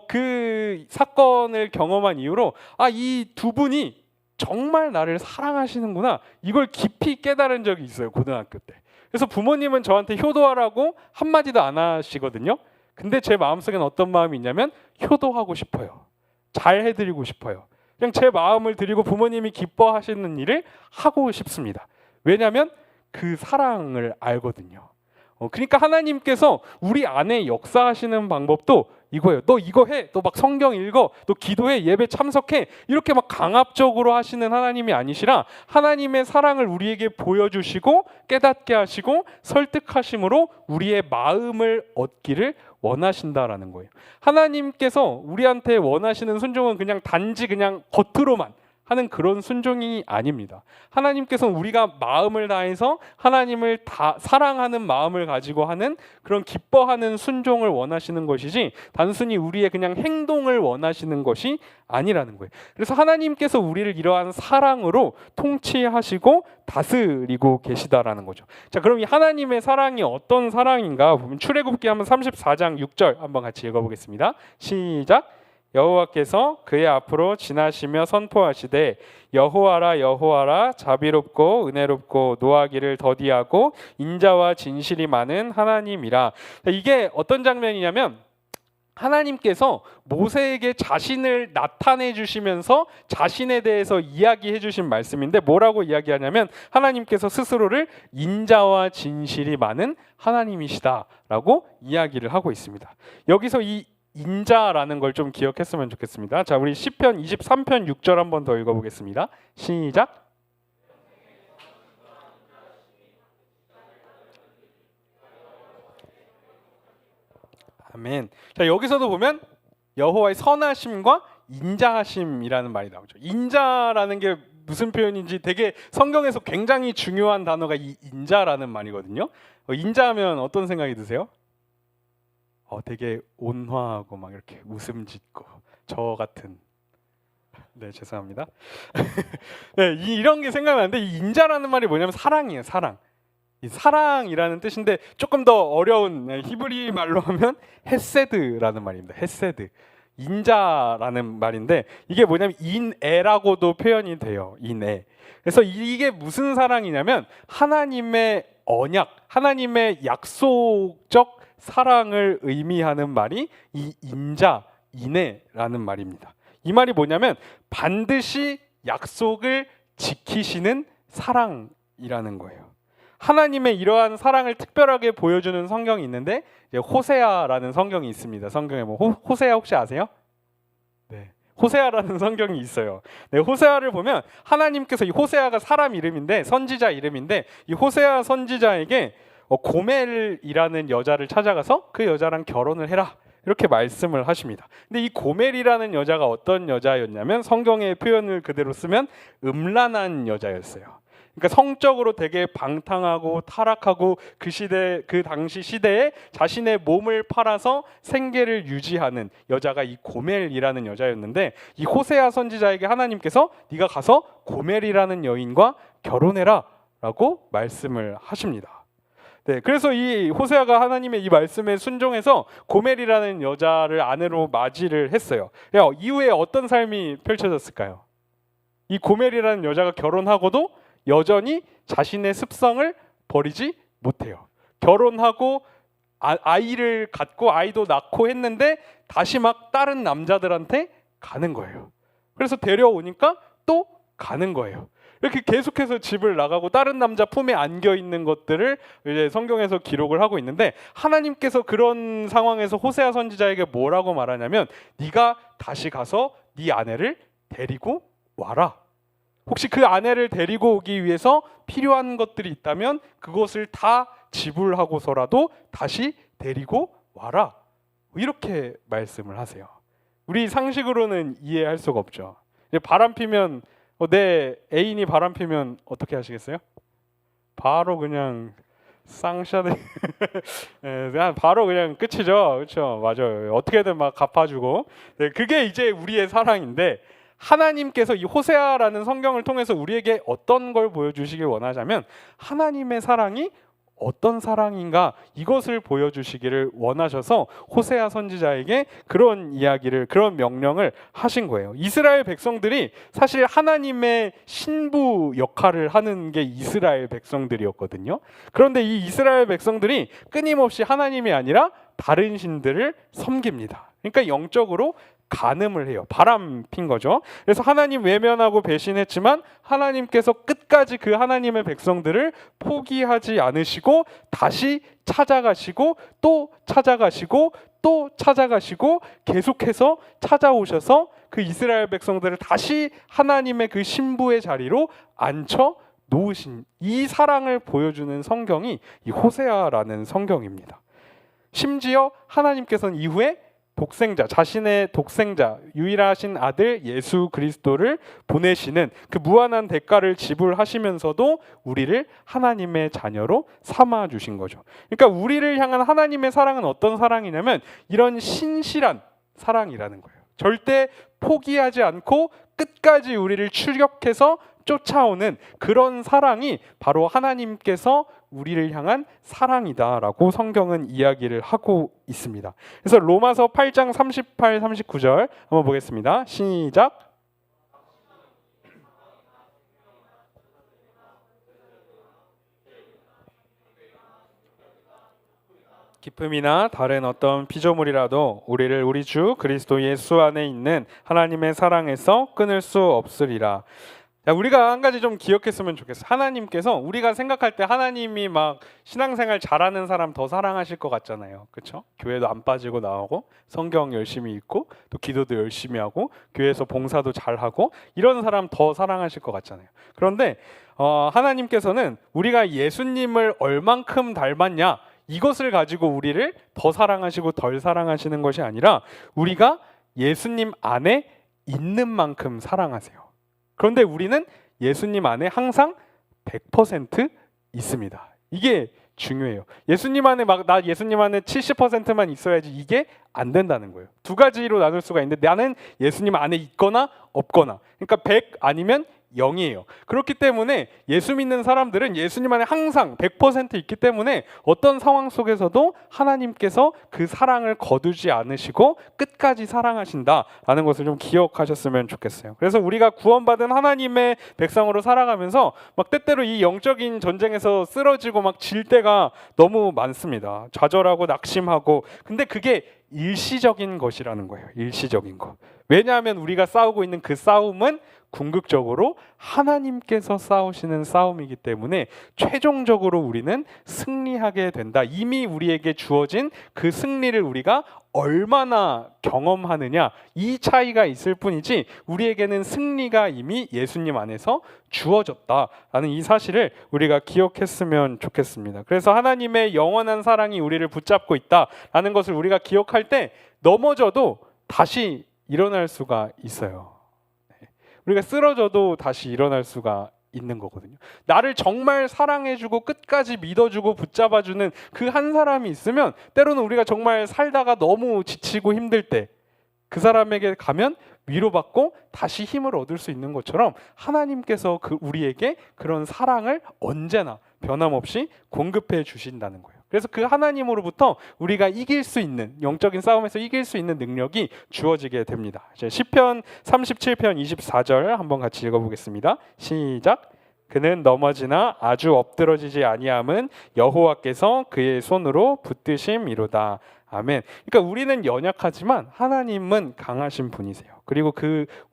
그 사건을 경험한 이후로 이 두 분이 정말 나를 사랑하시는구나, 이걸 깊이 깨달은 적이 있어요, 고등학교 때. 그래서 부모님은 저한테 효도하라고 한마디도 안 하시거든요. 근데 제 마음속에는 어떤 마음이 있냐면 효도하고 싶어요. 잘 해드리고 싶어요. 그냥 제 마음을 드리고 부모님이 기뻐하시는 일을 하고 싶습니다. 왜냐하면 그 사랑을 알거든요. 그러니까 하나님께서 우리 안에 역사하시는 방법도 이거예요. 너 이거 해, 너 막 성경 읽어, 너 기도해, 예배 참석해, 이렇게 막 강압적으로 하시는 하나님이 아니시라 하나님의 사랑을 우리에게 보여주시고 깨닫게 하시고 설득하심으로 우리의 마음을 얻기를 원하신다라는 거예요. 하나님께서 우리한테 원하시는 순종은 그냥 단지 그냥 겉으로만 하는 그런 순종이 아닙니다. 하나님께서는 우리가 마음을 다해서 하나님을 다 사랑하는 마음을 가지고 하는 그런 기뻐하는 순종을 원하시는 것이지 단순히 우리의 그냥 행동을 원하시는 것이 아니라는 거예요. 그래서 하나님께서 우리를 이러한 사랑으로 통치하시고 다스리고 계시다라는 거죠. 자, 그럼 이 하나님의 사랑이 어떤 사랑인가 보면 출애굽기 한번 34장 6절 한번 같이 읽어보겠습니다. 시작. 여호와께서 그의 앞으로 지나시며 선포하시되 여호와라 여호와라 자비롭고 은혜롭고 노하기를 더디하고 인자와 진실이 많은 하나님이라. 이게 어떤 장면이냐면 하나님께서 모세에게 자신을 나타내 주시면서 자신에 대해서 이야기해 주신 말씀인데 뭐라고 이야기하냐면 하나님께서 스스로를 인자와 진실이 많은 하나님이시다라고 이야기를 하고 있습니다. 여기서 이 인자라는 걸 좀 기억했으면 좋겠습니다. 자, 우리 시편 23편 6절 한번 더 읽어보겠습니다. 시작. 아멘. 자, 여기서도 보면 여호와의 선하심과 인자하심이라는 말이 나오죠. 인자라는 게 무슨 표현인지 되게 성경에서 굉장히 중요한 단어가 이 인자라는 말이거든요. 인자하면 어떤 생각이 드세요? 되게 온화하고 막 이렇게 웃음 짓고 저 같은, 네, 죄송합니다. 네, 이런 게 생각나는데 이 인자라는 말이 뭐냐면 사랑이에요. 사랑. 이 사랑이라는 뜻인데 조금 더 어려운 히브리 말로 하면 헤세드라는 말입니다. 헤세드. 인자라는 말인데 이게 뭐냐면 인애라고도 표현이 돼요. 인애. 그래서 이게 무슨 사랑이냐면 하나님의 언약, 하나님의 약속적 사랑을 의미하는 말이 이 인자, 인애라는 말입니다. 이 말이 뭐냐면 반드시 약속을 지키시는 사랑이라는 거예요. 하나님의 이러한 사랑을 특별하게 보여주는 성경이 있는데 호세아라는 성경이 있습니다. 성경에 뭐 호세아 혹시 아세요? 네, 호세아라는 성경이 있어요. 네, 호세아를 보면 하나님께서 이 호세아가 사람 이름인데 선지자 이름인데 이 호세아 선지자에게 고멜이라는 여자를 찾아가서 그 여자랑 결혼을 해라 이렇게 말씀을 하십니다. 근데 이 고멜이라는 여자가 어떤 여자였냐면 성경의 표현을 그대로 쓰면 음란한 여자였어요. 그러니까 성적으로 되게 방탕하고 타락하고 그 당시 시대에 자신의 몸을 팔아서 생계를 유지하는 여자가 이 고멜이라는 여자였는데 이 호세아 선지자에게 하나님께서 네가 가서 고멜이라는 여인과 결혼해라 라고 말씀을 하십니다. 네, 그래서 이 호세아가 하나님의 이 말씀에 순종해서 고멜이라는 여자를 아내로 맞이를 했어요. 이후에 어떤 삶이 펼쳐졌을까요? 이 고멜이라는 여자가 결혼하고도 여전히 자신의 습성을 버리지 못해요. 결혼하고 아이를 갖고 아이도 낳고 했는데 다시 막 다른 남자들한테 가는 거예요. 그래서 데려오니까 또 가는 거예요. 이렇게 계속해서 집을 나가고 다른 남자 품에 안겨 있는 것들을 이제 성경에서 기록을 하고 있는데, 하나님께서 그런 상황에서 호세아 선지자에게 뭐라고 말하냐면, 네가 다시 가서 네 아내를 데리고 와라. 혹시 그 아내를 데리고 오기 위해서 필요한 것들이 있다면 그것을 다 지불하고서라도 다시 데리고 와라. 이렇게 말씀을 하세요. 우리 상식으로는 이해할 수가 없죠. 이제 바람 피면 내 애인이 바람 피면 어떻게 하시겠어요? 바로 그냥 쌍샷을 그냥 바로 그냥 끝이죠. 그렇죠? 맞아요. 어떻게든 막 갚아주고. 네, 그게 이제 우리의 사랑인데, 하나님께서 이 호세아라는 성경을 통해서 우리에게 어떤 걸 보여주시길 원하자면, 하나님의 사랑이 어떤 사랑인가, 이것을 보여주시기를 원하셔서 호세아 선지자에게 그런 이야기를, 그런 명령을 하신 거예요. 이스라엘 백성들이 사실 하나님의 신부 역할을 하는 게 이스라엘 백성들이었거든요. 그런데 이 이스라엘 백성들이 끊임없이 하나님이 아니라 다른 신들을 섬깁니다. 그러니까 영적으로 간음을 해요. 바람 핀 거죠. 그래서 하나님 외면하고 배신했지만 하나님께서 끝까지 그 하나님의 백성들을 포기하지 않으시고 다시 찾아가시고 또 찾아가시고 또 찾아가시고 계속해서 찾아오셔서 그 이스라엘 백성들을 다시 하나님의 그 신부의 자리로 앉혀 놓으신 이 사랑을 보여주는 성경이 이 호세아라는 성경입니다. 심지어 하나님께서는 이후에 독생자, 자신의 독생자, 유일하신 아들 예수 그리스도를 보내시는 그 무한한 대가를 지불하시면서도 우리를 하나님의 자녀로 삼아 주신 거죠. 그러니까 우리를 향한 하나님의 사랑은 어떤 사랑이냐면 이런 신실한 사랑이라는 거예요. 절대 포기하지 않고 끝까지 우리를 추격해서 쫓아오는 그런 사랑이 바로 하나님께서 우리를 향한 사랑이다라고 성경은 이야기를 하고 있습니다. 그래서 로마서 8장 38, 39절 한번 보겠습니다. 시작. 기쁨이나 다른 어떤 피조물이라도 우리를 우리 주 그리스도 예수 안에 있는 하나님의 사랑에서 끊을 수 없으리라. 자, 우리가 한 가지 좀 기억했으면 좋겠어. 하나님께서 우리가 생각할 때 하나님이 막 신앙생활 잘하는 사람 더 사랑하실 것 같잖아요. 그렇죠? 교회도 안 빠지고 나오고 성경 열심히 읽고 또 기도도 열심히 하고 교회에서 봉사도 잘하고 이런 사람 더 사랑하실 것 같잖아요. 그런데 하나님께서는 우리가 예수님을 얼만큼 닮았냐, 이것을 가지고 우리를 더 사랑하시고 덜 사랑하시는 것이 아니라 우리가 예수님 안에 있는 만큼 사랑하세요. 그런데 우리는 예수님 안에 항상 100% 있습니다. 이게 중요해요. 예수님 안에 나 예수님 안에 70%만 있어야지, 이게 안 된다는 거예요. 두 가지로 나눌 수가 있는데 나는 예수님 안에 있거나 없거나. 그러니까 100 아니면 0이에요. 그렇기 때문에 예수 믿는 사람들은 예수님 안에 항상 100% 있기 때문에 어떤 상황 속에서도 하나님께서 그 사랑을 거두지 않으시고 끝까지 사랑하신다라는 것을 좀 기억하셨으면 좋겠어요. 그래서 우리가 구원받은 하나님의 백성으로 살아가면서 막 때때로 이 영적인 전쟁에서 쓰러지고 막 질 때가 너무 많습니다. 좌절하고 낙심하고. 근데 그게 일시적인 것이라는 거예요. 일시적인 것. 왜냐하면 우리가 싸우고 있는 그 싸움은 궁극적으로 하나님께서 싸우시는 싸움이기 때문에 최종적으로 우리는 승리하게 된다. 이미 우리에게 주어진 그 승리를 우리가 얼마나 경험하느냐, 이 차이가 있을 뿐이지 우리에게는 승리가 이미 예수님 안에서 주어졌다라는 이 사실을 우리가 기억했으면 좋겠습니다. 그래서 하나님의 영원한 사랑이 우리를 붙잡고 있다라는 것을 우리가 기억할 때 넘어져도 다시 일어날 수가 있어요. 우리가 쓰러져도 다시 일어날 수가 있는 거거든요. 나를 정말 사랑해주고 끝까지 믿어주고 붙잡아주는 그 한 사람이 있으면 때로는 우리가 정말 살다가 너무 지치고 힘들 때 그 사람에게 가면 위로받고 다시 힘을 얻을 수 있는 것처럼 하나님께서 우리에게 그런 사랑을 언제나 변함없이 공급해 주신다는 거예요. 그래서 그 하나님으로부터 우리가 이길 수 있는, 영적인 싸움에서 이길 수 있는 능력이 주어지게 됩니다. 이제 시편 37편 24절 한번 같이 읽어보겠습니다. 시작. 그는 넘어지나 아주 엎드러지지 아니함은 여호와께서 그의 손으로 붙드심이로다. 아멘. 그러니까 우리는 연약하지만 하나님은 강하신 분이세요. 그리고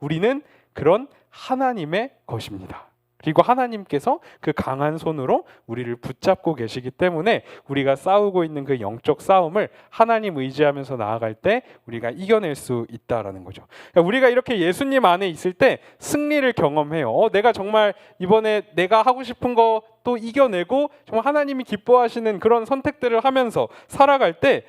우리는 그런 하나님의 것입니다. 그리고 하나님께서 그 강한 손으로 우리를 붙잡고 계시기 때문에 우리가 싸우고 있는 그 영적 싸움을 하나님 의지하면서 나아갈 때 우리가 이겨낼 수 있다라는 거죠. 그러니까 우리가 이렇게 예수님 안에 있을 때 승리를 경험해요. 내가 정말 이번에 내가 하고 싶은 거 또 이겨내고 정말 하나님이 기뻐하시는 그런 선택들을 하면서 살아갈 때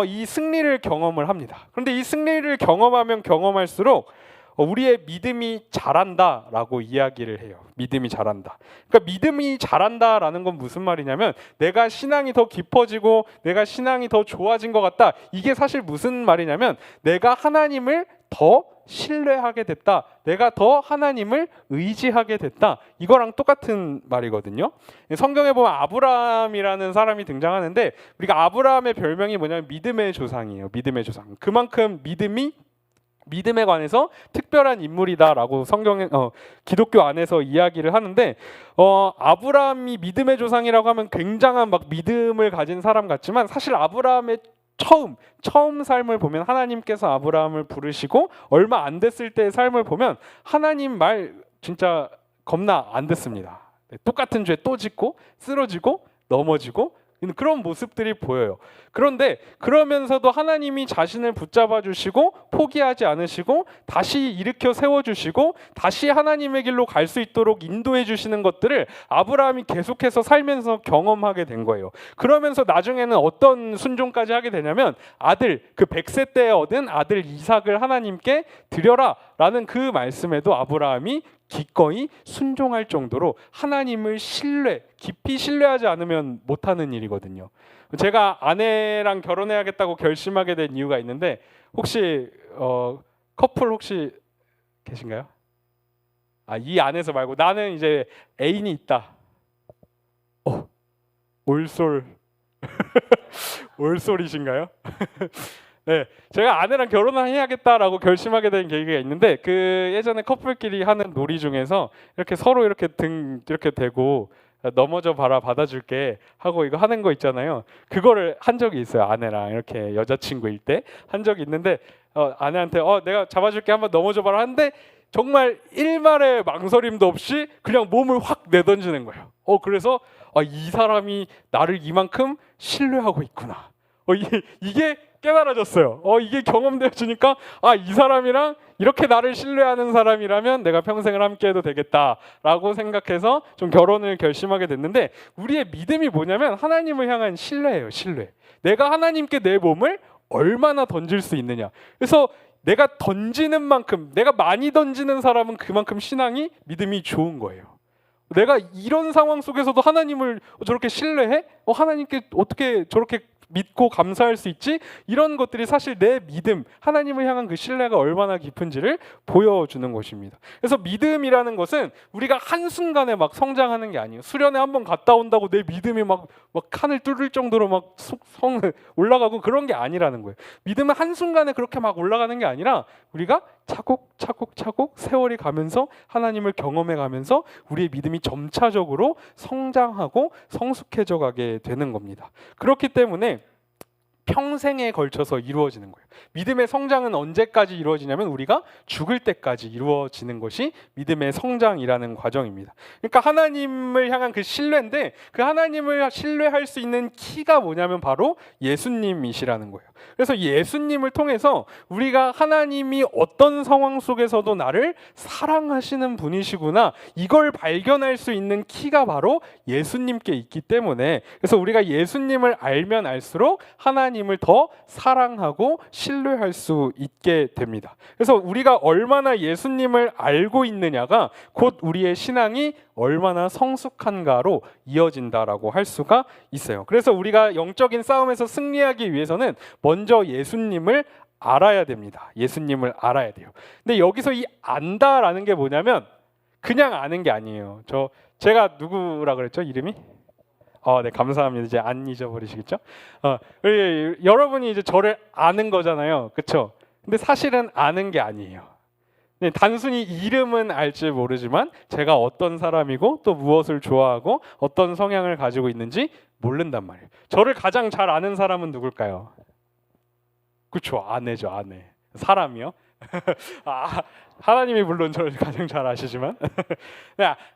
이 승리를 경험을 합니다. 그런데 이 승리를 경험하면 경험할수록 우리의 믿음이 자란다라고 이야기를 해요. 믿음이 자란다. 그러니까 믿음이 자란다라는 건 무슨 말이냐면 내가 신앙이 더 깊어지고 내가 신앙이 더 좋아진 것 같다. 이게 사실 무슨 말이냐면 내가 하나님을 더 신뢰하게 됐다. 내가 더 하나님을 의지하게 됐다. 이거랑 똑같은 말이거든요. 성경에 보면 아브라함이라는 사람이 등장하는데 우리가 아브라함의 별명이 뭐냐면 믿음의 조상이에요. 믿음의 조상. 그만큼 믿음에 관해서 특별한 인물이다라고 성경에 기독교 안에서 이야기를 하는데 아브라함이 믿음의 조상이라고 하면 굉장한 막 믿음을 가진 사람 같지만 사실 아브라함의 처음 삶을 보면 하나님께서 아브라함을 부르시고 얼마 안 됐을 때의 삶을 보면 하나님 말 진짜 겁나 안 듣습니다. 똑같은 죄 또 짓고 쓰러지고 넘어지고 그런 모습들이 보여요. 그런데 그러면서도 하나님이 자신을 붙잡아 주시고 포기하지 않으시고 다시 일으켜 세워 주시고 다시 하나님의 길로 갈 수 있도록 인도해 주시는 것들을 아브라함이 계속해서 살면서 경험하게 된 거예요. 그러면서 나중에는 어떤 순종까지 하게 되냐면 그 100세 때 얻은 아들 이삭을 하나님께 드려라라는 그 말씀에도 아브라함이 기꺼이 순종할 정도로 하나님을 깊이 신뢰하지 않으면 못하는 일이거든요. 제가 아내랑 결혼해야겠다고 결심하게 된 이유가 있는데 혹시 커플 혹시 계신가요? 이 안에서 말고 나는 이제 애인이 있다. 올솔이신가요? 네, 제가 아내랑 결혼을 해야겠다라고 결심하게 된 계기가 있는데 예전에 커플끼리 하는 놀이 중에서 이렇게 서로 이렇게 이렇게 대고 넘어져 봐라 받아줄게 하고 이거 하는 거 있잖아요. 그거를 한 적이 있어요. 아내랑 이렇게 여자친구일 때 한 적이 있는데 아내한테 내가 잡아줄게 한번 넘어져 봐라 하는데 정말 일말의 망설임도 없이 그냥 몸을 확 내던지는 거예요. 그래서 이 사람이 나를 이만큼 신뢰하고 있구나. 이게 깨달아졌어요. 이게 경험되어지니까 이 사람이랑 이렇게 나를 신뢰하는 사람이라면 내가 평생을 함께해도 되겠다라고 생각해서 좀 결혼을 결심하게 됐는데 우리의 믿음이 뭐냐면 하나님을 향한 신뢰예요. 신뢰. 내가 하나님께 내 몸을 얼마나 던질 수 있느냐. 그래서 내가 던지는 만큼 내가 많이 던지는 사람은 그만큼 신앙이 믿음이 좋은 거예요. 내가 이런 상황 속에서도 하나님을 저렇게 신뢰해? 하나님께 어떻게 저렇게 믿고 감사할 수 있지? 이런 것들이 사실 내 믿음, 하나님을 향한 그 신뢰가 얼마나 깊은지를 보여주는 것입니다. 그래서 믿음이라는 것은 우리가 한순간에 막 성장하는 게 아니에요. 수련회 한번 갔다 온다고 내 믿음이 막 칸을 뚫을 정도로 막 올라가고 그런 게 아니라는 거예요. 믿음은 한순간에 그렇게 막 올라가는 게 아니라 우리가 차곡차곡 세월이 가면서 하나님을 경험해 가면서 우리의 믿음이 점차적으로 성장하고 성숙해져 가게 되는 겁니다. 그렇기 때문에 평생에 걸쳐서 이루어지는 거예요. 믿음의 성장은 언제까지 이루어지냐면 우리가 죽을 때까지 이루어지는 것이 믿음의 성장이라는 과정입니다. 그러니까 하나님을 향한 그 신뢰인데 그 하나님을 신뢰할 수 있는 키가 뭐냐면 바로 예수님이시라는 거예요. 그래서 예수님을 통해서 우리가 하나님이 어떤 상황 속에서도 나를 사랑하시는 분이시구나 이걸 발견할 수 있는 키가 바로 예수님께 있기 때문에 그래서 우리가 예수님을 알면 알수록 하나님을 더 사랑하고 신뢰할 수 있게 됩니다. 그래서 우리가 얼마나 예수님을 알고 있느냐가 곧 우리의 신앙이 얼마나 성숙한가로 이어진다라고 할 수가 있어요. 그래서 우리가 영적인 싸움에서 승리하기 위해서는 먼저 예수님을 알아야 됩니다. 예수님을 알아야 돼요. 근데 여기서 이 안다라는 게 뭐냐면 그냥 아는 게 아니에요. 제가 누구라 그랬죠? 이름이? 네, 감사합니다. 이제 안 잊어버리시겠죠? 여러분이 이제 저를 아는 거잖아요. 그렇죠? 근데 사실은 아는 게 아니에요. 네, 단순히 이름은 알지 모르지만 제가 어떤 사람이고 또 무엇을 좋아하고 어떤 성향을 가지고 있는지 모른단 말이에요. 저를 가장 잘 아는 사람은 누굴까요? 그렇죠, 아내죠, 아내. 사람이요? 하나님이 물론 저를 가장 잘 아시지만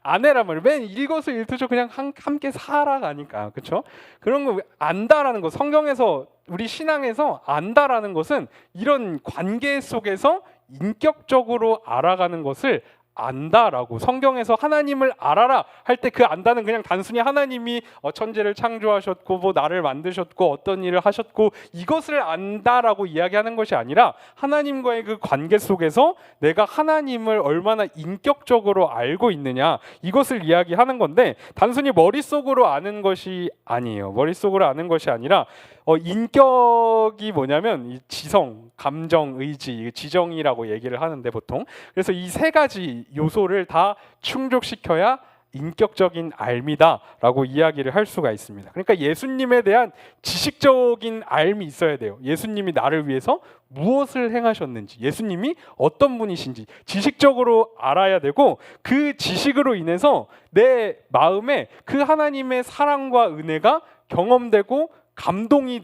아내란 말이에요. 맨 일거수일투족 그냥 함께 살아가니까, 그렇죠? 그런 거 안다라는 거, 성경에서 우리 신앙에서 안다라는 것은 이런 관계 속에서 인격적으로 알아가는 것을 안다라고, 성경에서 하나님을 알아라 할 때 그 안다는 그냥 단순히 하나님이 천지를 창조하셨고 뭐 나를 만드셨고 어떤 일을 하셨고 이것을 안다라고 이야기하는 것이 아니라 하나님과의 그 관계 속에서 내가 하나님을 얼마나 인격적으로 알고 있느냐, 이것을 이야기하는 건데 단순히 머릿속으로 아는 것이 아니에요. 머릿속으로 아는 것이 아니라 인격이 뭐냐면 이 지성, 감정, 의지, 지정이라고 얘기를 하는데 보통, 그래서 이 세 가지 요소를 다 충족시켜야 인격적인 알미다라고 이야기를 할 수가 있습니다. 그러니까 예수님에 대한 지식적인 알미 있어야 돼요. 예수님이 나를 위해서 무엇을 행하셨는지, 예수님이 어떤 분이신지 지식적으로 알아야 되고, 그 지식으로 인해서 내 마음에 그 하나님의 사랑과 은혜가 경험되고 감동이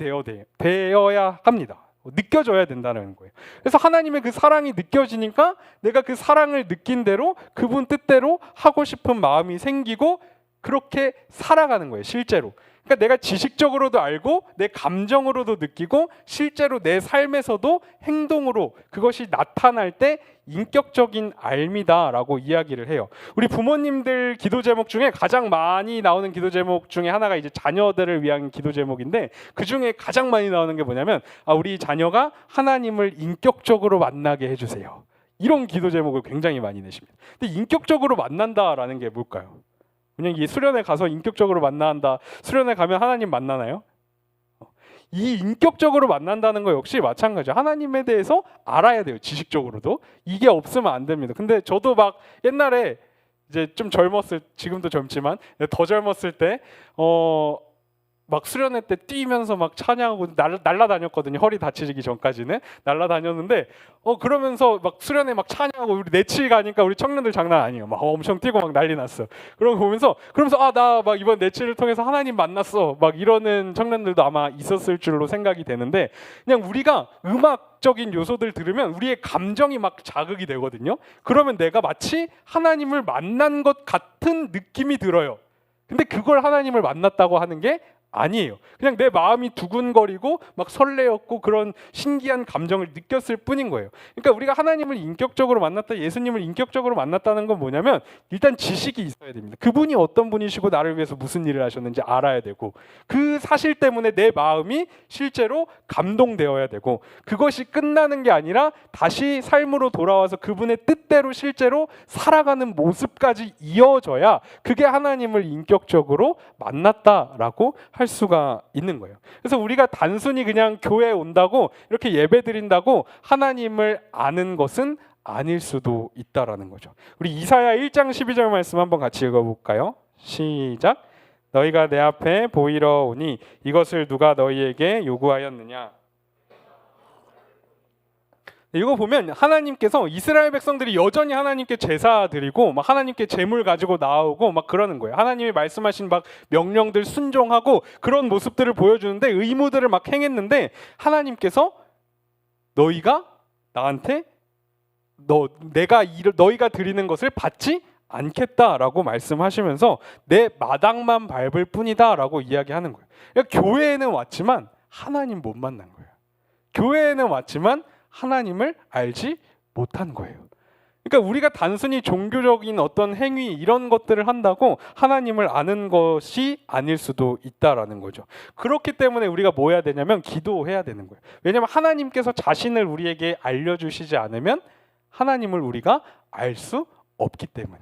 되어야 합니다. 느껴져야 된다는 거예요. 그래서 하나님의 그 사랑이 느껴지니까 내가 그 사랑을 느낀 대로 그분 뜻대로 하고 싶은 마음이 생기고 그렇게 살아가는 거예요, 실제로. 그러니까 내가 지식적으로도 알고 내 감정으로도 느끼고 실제로 내 삶에서도 행동으로 그것이 나타날 때 인격적인 알미다라고 이야기를 해요. 우리 부모님들 기도 제목 중에 가장 많이 나오는 기도 제목 중에 하나가 이제 자녀들을 위한 기도 제목인데, 그 중에 가장 많이 나오는 게 뭐냐면 우리 자녀가 하나님을 인격적으로 만나게 해주세요. 이런 기도 제목을 굉장히 많이 내십니다. 근데 인격적으로 만난다라는 게 뭘까요? 그냥 이 수련회 가서 인격적으로 만난다. 수련회 가면 하나님 만나나요? 이 인격적으로 만난다는 거 역시 마찬가지죠. 하나님에 대해서 알아야 돼요. 지식적으로도. 이게 없으면 안 됩니다. 근데 저도 막 옛날에 이제 좀 지금도 젊지만 더 젊었을 때 막 수련회 때 뛰면서 막 찬양하고 날라다녔거든요. 허리 다치기 전까지는 날라다녔는데 그러면서 막 수련회 막 찬양하고 우리 내칠 가니까 우리 청년들 장난 아니에요. 막 엄청 뛰고 막 난리 났어. 그런 거 보면서 나 막 이번 내칠을 통해서 하나님 만났어. 막 이러는 청년들도 아마 있었을 줄로 생각이 되는데, 그냥 우리가 음악적인 요소들 들으면 우리의 감정이 막 자극이 되거든요. 그러면 내가 마치 하나님을 만난 것 같은 느낌이 들어요. 근데 그걸 하나님을 만났다고 하는 게 아니에요. 그냥 내 마음이 두근거리고 막 설레었고 그런 신기한 감정을 느꼈을 뿐인 거예요. 그러니까 우리가 하나님을 인격적으로 만났다, 예수님을 인격적으로 만났다는 건 뭐냐면 일단 지식이 있어야 됩니다. 그분이 어떤 분이시고 나를 위해서 무슨 일을 하셨는지 알아야 되고, 그 사실 때문에 내 마음이 실제로 감동되어야 되고, 그것이 끝나는 게 아니라 다시 삶으로 돌아와서 그분의 뜻대로 실제로 살아가는 모습까지 이어져야 그게 하나님을 인격적으로 만났다라고 할 수가 있는 거예요. 그래서 우리가 단순히 그냥 교회에 온다고 이렇게 예배 드린다고 하나님을 아는 것은 아닐 수도 있다라는 거죠. 우리 이사야 1장 12절 말씀 한번 같이 읽어볼까요? 시작. 너희가 내 앞에 보이러 오니 이것을 누가 너희에게 요구하였느냐. 이거 보면 하나님께서 이스라엘 백성들이 여전히 하나님께 제사 드리고 막 하나님께 제물 가지고 나오고 막 그러는 거예요. 하나님이 말씀하신 막 명령들 순종하고 그런 모습들을 보여주는데, 의무들을 막 행했는데 하나님께서 너희가 나한테 너희가 드리는 것을 받지 않겠다라고 말씀하시면서 내 마당만 밟을 뿐이다라고 이야기하는 거예요. 그러니까 교회에는 왔지만 하나님 못 만난 거예요. 교회에는 왔지만 하나님을 알지 못한 거예요. 그러니까 우리가 단순히 종교적인 어떤 행위 이런 것들을 한다고 하나님을 아는 것이 아닐 수도 있다라는 거죠. 그렇기 때문에 우리가 뭐 해야 되냐면 기도해야 되는 거예요. 왜냐하면 하나님께서 자신을 우리에게 알려주시지 않으면 하나님을 우리가 알 수 없기 때문에.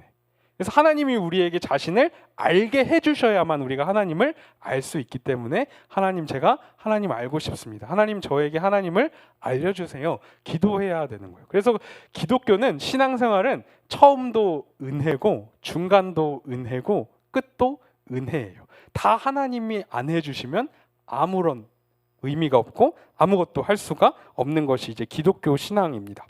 그래서 하나님이 우리에게 자신을 알게 해주셔야만 우리가 하나님을 알 수 있기 때문에 하나님, 제가 하나님 알고 싶습니다. 하나님, 저에게 하나님을 알려주세요. 기도해야 되는 거예요. 그래서 기독교는, 신앙생활은 처음도 은혜고 중간도 은혜고 끝도 은혜예요. 다 하나님이 안 해주시면 아무런 의미가 없고 아무것도 할 수가 없는 것이 이제 기독교 신앙입니다.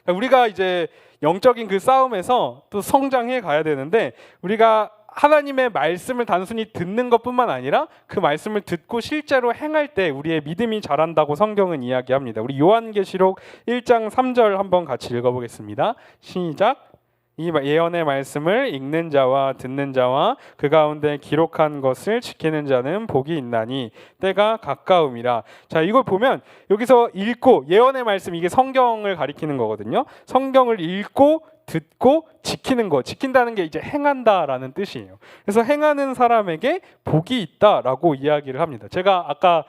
우리가 이제 영적인 그 싸움에서 또 성장해 가야 되는데, 우리가 하나님의 말씀을 단순히 듣는 것뿐만 아니라 그 말씀을 듣고 실제로 행할 때 우리의 믿음이 자란다고 성경은 이야기합니다. 우리 요한계시록 1장 3절 한번 같이 읽어보겠습니다. 시작. 이 예언의 말씀을 읽는 자와 듣는 자와 그 가운데 기록한 것을 지키는 자는 복이 있나니 때가 가까움이라. 자, 이걸 보면 여기서 읽고, 예언의 말씀, 이게 성경을 가리키는 거거든요. 성경을 읽고 듣고 지키는 거, 지킨다는 게 이제 행한다라는 뜻이에요. 그래서 행하는 사람에게 복이 있다라고 이야기를 합니다. 제가 아까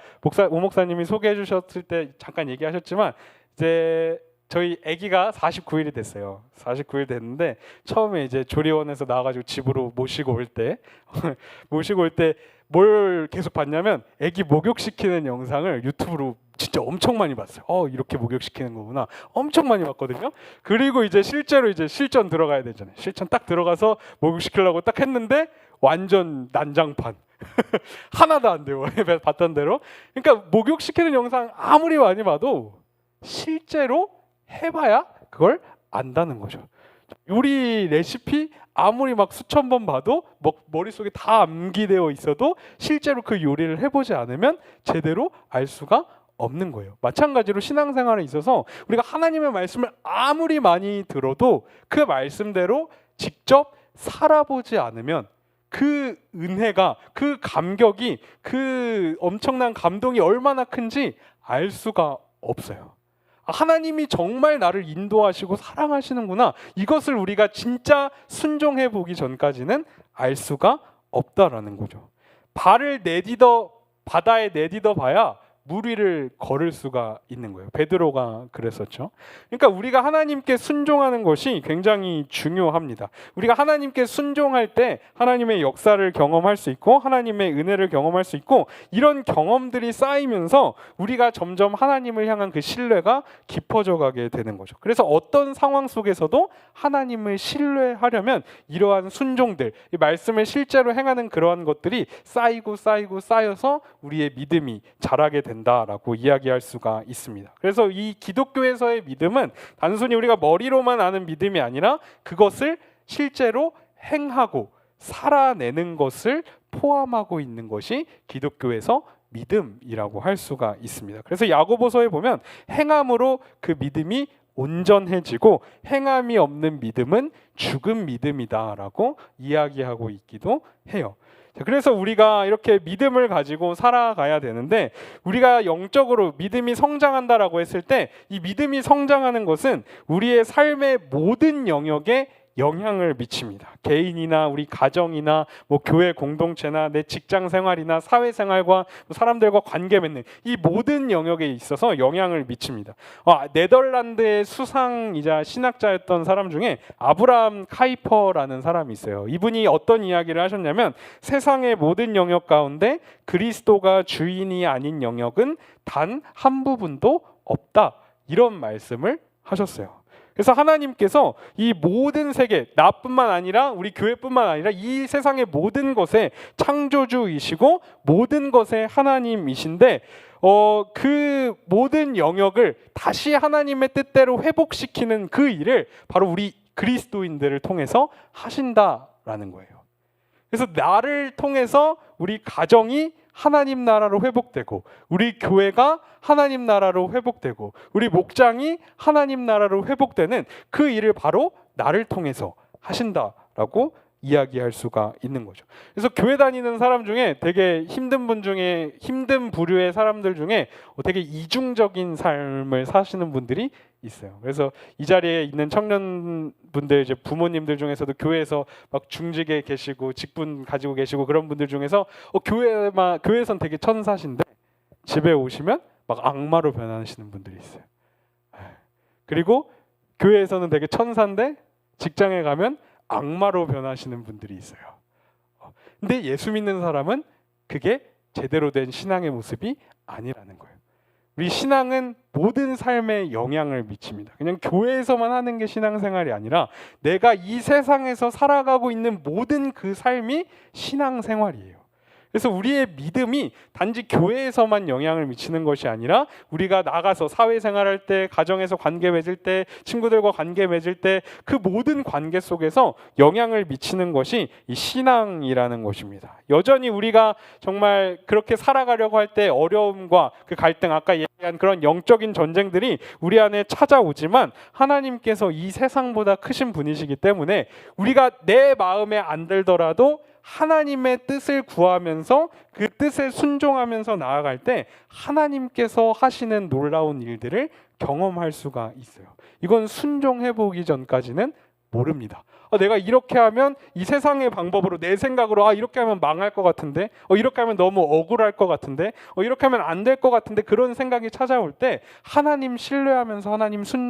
오 목사님이 소개해 주셨을 때 잠깐 얘기하셨지만, 이제 저희 아기가 49일이 됐어요. 49일 됐는데 처음에 이제 조리원에서 나와가지고 집으로 모시고 올 때 뭘 계속 봤냐면, 아기 목욕시키는 영상을 유튜브로 진짜 엄청 많이 봤어요. 이렇게 목욕시키는 거구나. 엄청 많이 봤거든요. 그리고 이제 실제로 이제 실전 들어가야 되잖아요. 실전 딱 들어가서 목욕시키려고 딱 했는데 완전 난장판. 하나도 안 돼요. 봤던 대로. 그러니까 목욕시키는 영상 아무리 많이 봐도 실제로 해봐야 그걸 안다는 거죠. 요리 레시피 아무리 막 수천 번 봐도 머릿속에 다 암기되어 있어도 실제로 그 요리를 해보지 않으면 제대로 알 수가 없는 거예요. 마찬가지로 신앙생활에 있어서 우리가 하나님의 말씀을 아무리 많이 들어도 그 말씀대로 직접 살아보지 않으면 그 은혜가, 그 감격이, 그 엄청난 감동이 얼마나 큰지 알 수가 없어요. 하나님이 정말 나를 인도하시고 사랑하시는구나, 이것을 우리가 진짜 순종해 보기 전까지는 알 수가 없다라는 거죠. 발을 바다에 내디뎌 봐야 물 위를 걸을 수가 있는 거예요. 베드로가 그랬었죠. 그러니까 우리가 하나님께 순종하는 것이 굉장히 중요합니다. 우리가 하나님께 순종할 때 하나님의 역사를 경험할 수 있고 하나님의 은혜를 경험할 수 있고, 이런 경험들이 쌓이면서 우리가 점점 하나님을 향한 그 신뢰가 깊어져 가게 되는 거죠. 그래서 어떤 상황 속에서도 하나님을 신뢰하려면 이러한 순종들, 이 말씀을 실제로 행하는 그러한 것들이 쌓여서 우리의 믿음이 자라게 된다라고 이야기할 수가 있습니다. 그래서 이 기독교에서의 믿음은 단순히 우리가 머리로만 아는 믿음이 아니라 그것을 실제로 행하고 살아내는 것을 포함하고 있는 것이 기독교에서 믿음이라고 할 수가 있습니다. 그래서 야고보서에 보면 행함으로 그 믿음이 온전해지고 행함이 없는 믿음은 죽은 믿음이다라고 이야기하고 있기도 해요. 그래서 우리가 이렇게 믿음을 가지고 살아가야 되는데, 우리가 영적으로 믿음이 성장한다라고 했을 때 이 믿음이 성장하는 것은 우리의 삶의 모든 영역에 영향을 미칩니다. 개인이나 우리 가정이나 교회 공동체나 내 직장 생활이나 사회 생활과 사람들과 관계 맺는 이 모든 영역에 있어서 영향을 미칩니다. 네덜란드의 수상이자 신학자였던 사람 중에 아브라함 카이퍼라는 사람이 있어요. 이분이 어떤 이야기를 하셨냐면, 세상의 모든 영역 가운데 그리스도가 주인이 아닌 영역은 단 한 부분도 없다, 이런 말씀을 하셨어요. 그래서 하나님께서 이 모든 세계, 나뿐만 아니라 우리 교회뿐만 아니라 이 세상의 모든 것의 창조주이시고 모든 것의 하나님이신데, 그 모든 영역을 다시 하나님의 뜻대로 회복시키는 그 일을 바로 우리 그리스도인들을 통해서 하신다라는 거예요. 그래서 나를 통해서 우리 가정이 하나님 나라로 회복되고, 우리 교회가 하나님 나라로 회복되고, 우리 목장이 하나님 나라로 회복되는 그 일을 바로 나를 통해서 하신다라고 이야기할 수가 있는 거죠. 그래서 교회 다니는 사람 중에 되게 힘든 부류의 사람들 중에 되게 이중적인 삶을 사시는 분들이 있어요. 그래서 이 자리에 있는 청년분들, 이제 부모님들 중에서도 교회에서 막 중직에 계시고 직분 가지고 계시고 그런 분들 중에서 교회에선 되게 천사신데 집에 오시면 막 악마로 변하시는 분들이 있어요. 그리고 교회에서는 되게 천사인데 직장에 가면 악마로 변하시는 분들이 있어요. 근데 예수 믿는 사람은 그게 제대로 된 신앙의 모습이 아니라는 거예요. 우리 신앙은 모든 삶에 영향을 미칩니다. 그냥 교회에서만 하는 게 신앙생활이 아니라 내가 이 세상에서 살아가고 있는 모든 그 삶이 신앙생활이에요. 그래서 우리의 믿음이 단지 교회에서만 영향을 미치는 것이 아니라 우리가 나가서 사회생활할 때, 가정에서 관계 맺을 때, 친구들과 관계 맺을 때 그 모든 관계 속에서 영향을 미치는 것이 이 신앙이라는 것입니다. 여전히 우리가 정말 그렇게 살아가려고 할 때 어려움과 그 갈등, 아까 얘기한 그런 영적인 전쟁들이 우리 안에 찾아오지만 하나님께서 이 세상보다 크신 분이시기 때문에 우리가 내 마음에 안 들더라도 하나님의 뜻을 구하면서 그 뜻에 순종하면서 나아갈 때 하나님께서 하시는 놀라운 일들을 경험할 수가 있어요. 이건 순종해 보기 전까지는 모릅니다. 내가 이렇게 하면 이 세상의 방법으로 내 생각으로 이렇게 하면 망할 것 같은데, 이렇게 하면 너무 억울할 것 같은데, 이렇게 하면 안 될 것 같은데, 그런 생각이 찾아올 때 하나님 신뢰하면서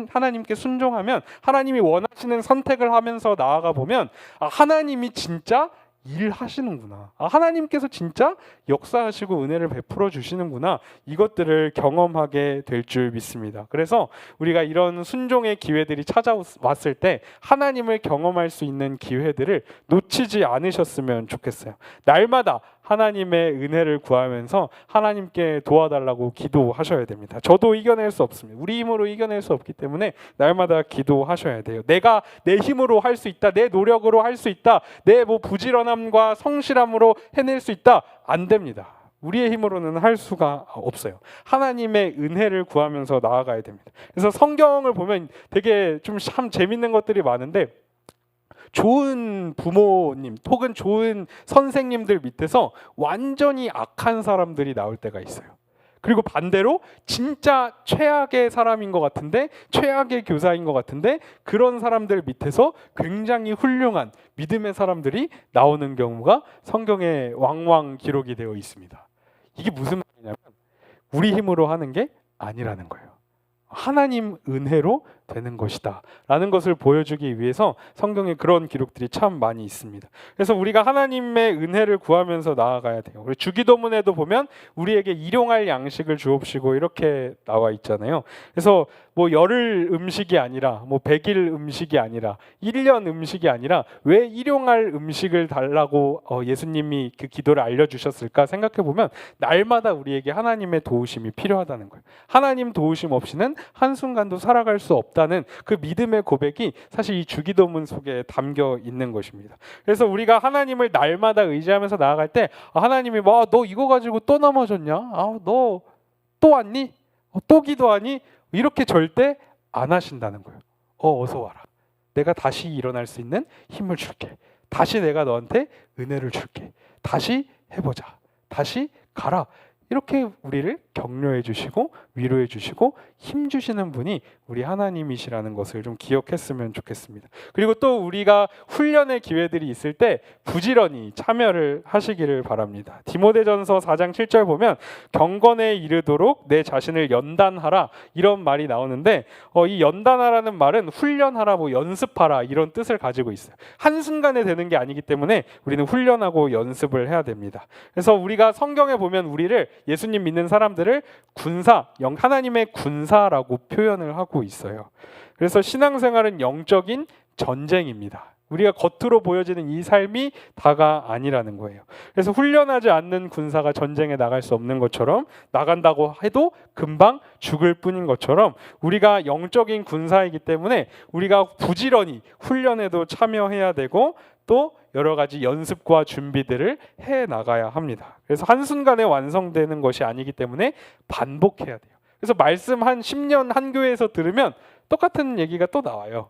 하나님께 순종하면, 하나님이 원하시는 선택을 하면서 나아가 보면 하나님이 진짜 일하시는구나. 하나님께서 진짜 역사하시고 은혜를 베풀어 주시는구나. 이것들을 경험하게 될 줄 믿습니다. 그래서 우리가 이런 순종의 기회들이 찾아왔을 때 하나님을 경험할 수 있는 기회들을 놓치지 않으셨으면 좋겠어요. 날마다 하나님의 은혜를 구하면서 하나님께 도와달라고 기도하셔야 됩니다. 저도 이겨낼 수 없습니다. 우리 힘으로 이겨낼 수 없기 때문에 날마다 기도하셔야 돼요. 내가 내 힘으로 할 수 있다, 내 노력으로 할 수 있다, 내 부지런함과 성실함으로 해낼 수 있다, 안 됩니다. 우리의 힘으로는 할 수가 없어요. 하나님의 은혜를 구하면서 나아가야 됩니다. 그래서 성경을 보면 되게 좀 참 재밌는 것들이 많은데, 좋은 부모님 혹은 좋은 선생님들 밑에서 완전히 악한 사람들이 나올 때가 있어요. 그리고 반대로 진짜 최악의 사람인 것 같은데, 최악의 교사인 것 같은데, 그런 사람들 밑에서 굉장히 훌륭한 믿음의 사람들이 나오는 경우가 성경에 왕왕 기록이 되어 있습니다. 이게 무슨 말이냐면 우리 힘으로 하는 게 아니라는 거예요. 하나님 은혜로 되는 것이다 라는 것을 보여주기 위해서 성경에 그런 기록들이 참 많이 있습니다. 그래서 우리가 하나님의 은혜를 구하면서 나아가야 돼요. 우리 주기도문에도 보면 우리에게 일용할 양식을 주옵시고 이렇게 나와 있잖아요. 그래서 뭐 열흘 음식이 아니라 뭐 100일 음식이 아니라 1년 음식이 아니라 왜 일용할 음식을 달라고 예수님이 그 기도를 알려주셨을까 생각해 보면 날마다 우리에게 하나님의 도우심이 필요하다는 거예요. 하나님 도우심 없이는 한순간도 살아갈 수 없다는 그 믿음의 고백이 사실 이 주기도문 속에 담겨 있는 것입니다. 그래서 우리가 하나님을 날마다 의지하면서 나아갈 때 하나님이 너 이거 가지고 또 넘어졌냐? 너 또 왔니? 또 기도하니? 이렇게 절대 안 하신다는 거예요. 어서 와라. 내가 다시 일어날 수 있는 힘을 줄게. 다시 내가 너한테 은혜를 줄게. 다시 해보자. 다시 가라. 이렇게 우리를 격려해 주시고 위로해 주시고 힘 주시는 분이 우리 하나님이시라는 것을 좀 기억했으면 좋겠습니다. 그리고 또 우리가 훈련의 기회들이 있을 때 부지런히 참여를 하시기를 바랍니다. 디모데전서 4장 7절 보면 경건에 이르도록 내 자신을 연단하라 이런 말이 나오는데 이 연단하라는 말은 훈련하라, 연습하라 이런 뜻을 가지고 있어요. 한순간에 되는 게 아니기 때문에 우리는 훈련하고 연습을 해야 됩니다. 그래서 우리가 성경에 보면 우리를 예수님 믿는 사람들을 하나님의 군사라고 표현을 하고 있어요. 그래서 신앙생활은 영적인 전쟁입니다. 우리가 겉으로 보여지는 이 삶이 다가 아니라는 거예요. 그래서 훈련하지 않는 군사가 전쟁에 나갈 수 없는 것처럼, 나간다고 해도 금방 죽을 뿐인 것처럼 우리가 영적인 군사이기 때문에 우리가 부지런히 훈련에도 참여해야 되고 또 여러 가지 연습과 준비들을 해 나가야 합니다. 그래서 한순간에 완성되는 것이 아니기 때문에 반복해야 돼요. 그래서 말씀 한 10년 한 교회에서 들으면 똑같은 얘기가 또 나와요.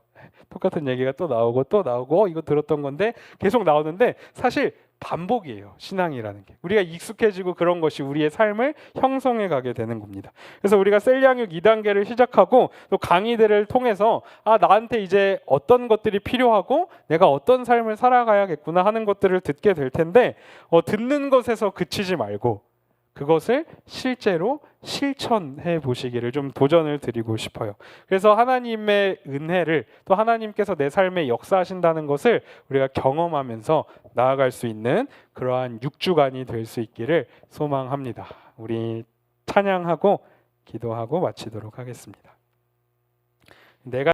똑같은 얘기가 또 나오고 이거 들었던 건데 계속 나오는데 사실 반복이에요. 신앙이라는 게. 우리가 익숙해지고 그런 것이 우리의 삶을 형성해 가게 되는 겁니다. 그래서 우리가 셀양육 2단계를 시작하고 또 강의들을 통해서 나한테 이제 어떤 것들이 필요하고 내가 어떤 삶을 살아가야겠구나 하는 것들을 듣게 될 텐데 듣는 것에서 그치지 말고 그것을 실제로 실천해 보시기를 좀 도전을 드리고 싶어요. 그래서 하나님의 은혜를 또 하나님께서 내 삶에 역사하신다는 것을 우리가 경험하면서 나아갈 수 있는 그러한 6주간이 될 수 있기를 소망합니다. 우리 찬양하고 기도하고 마치도록 하겠습니다. 내가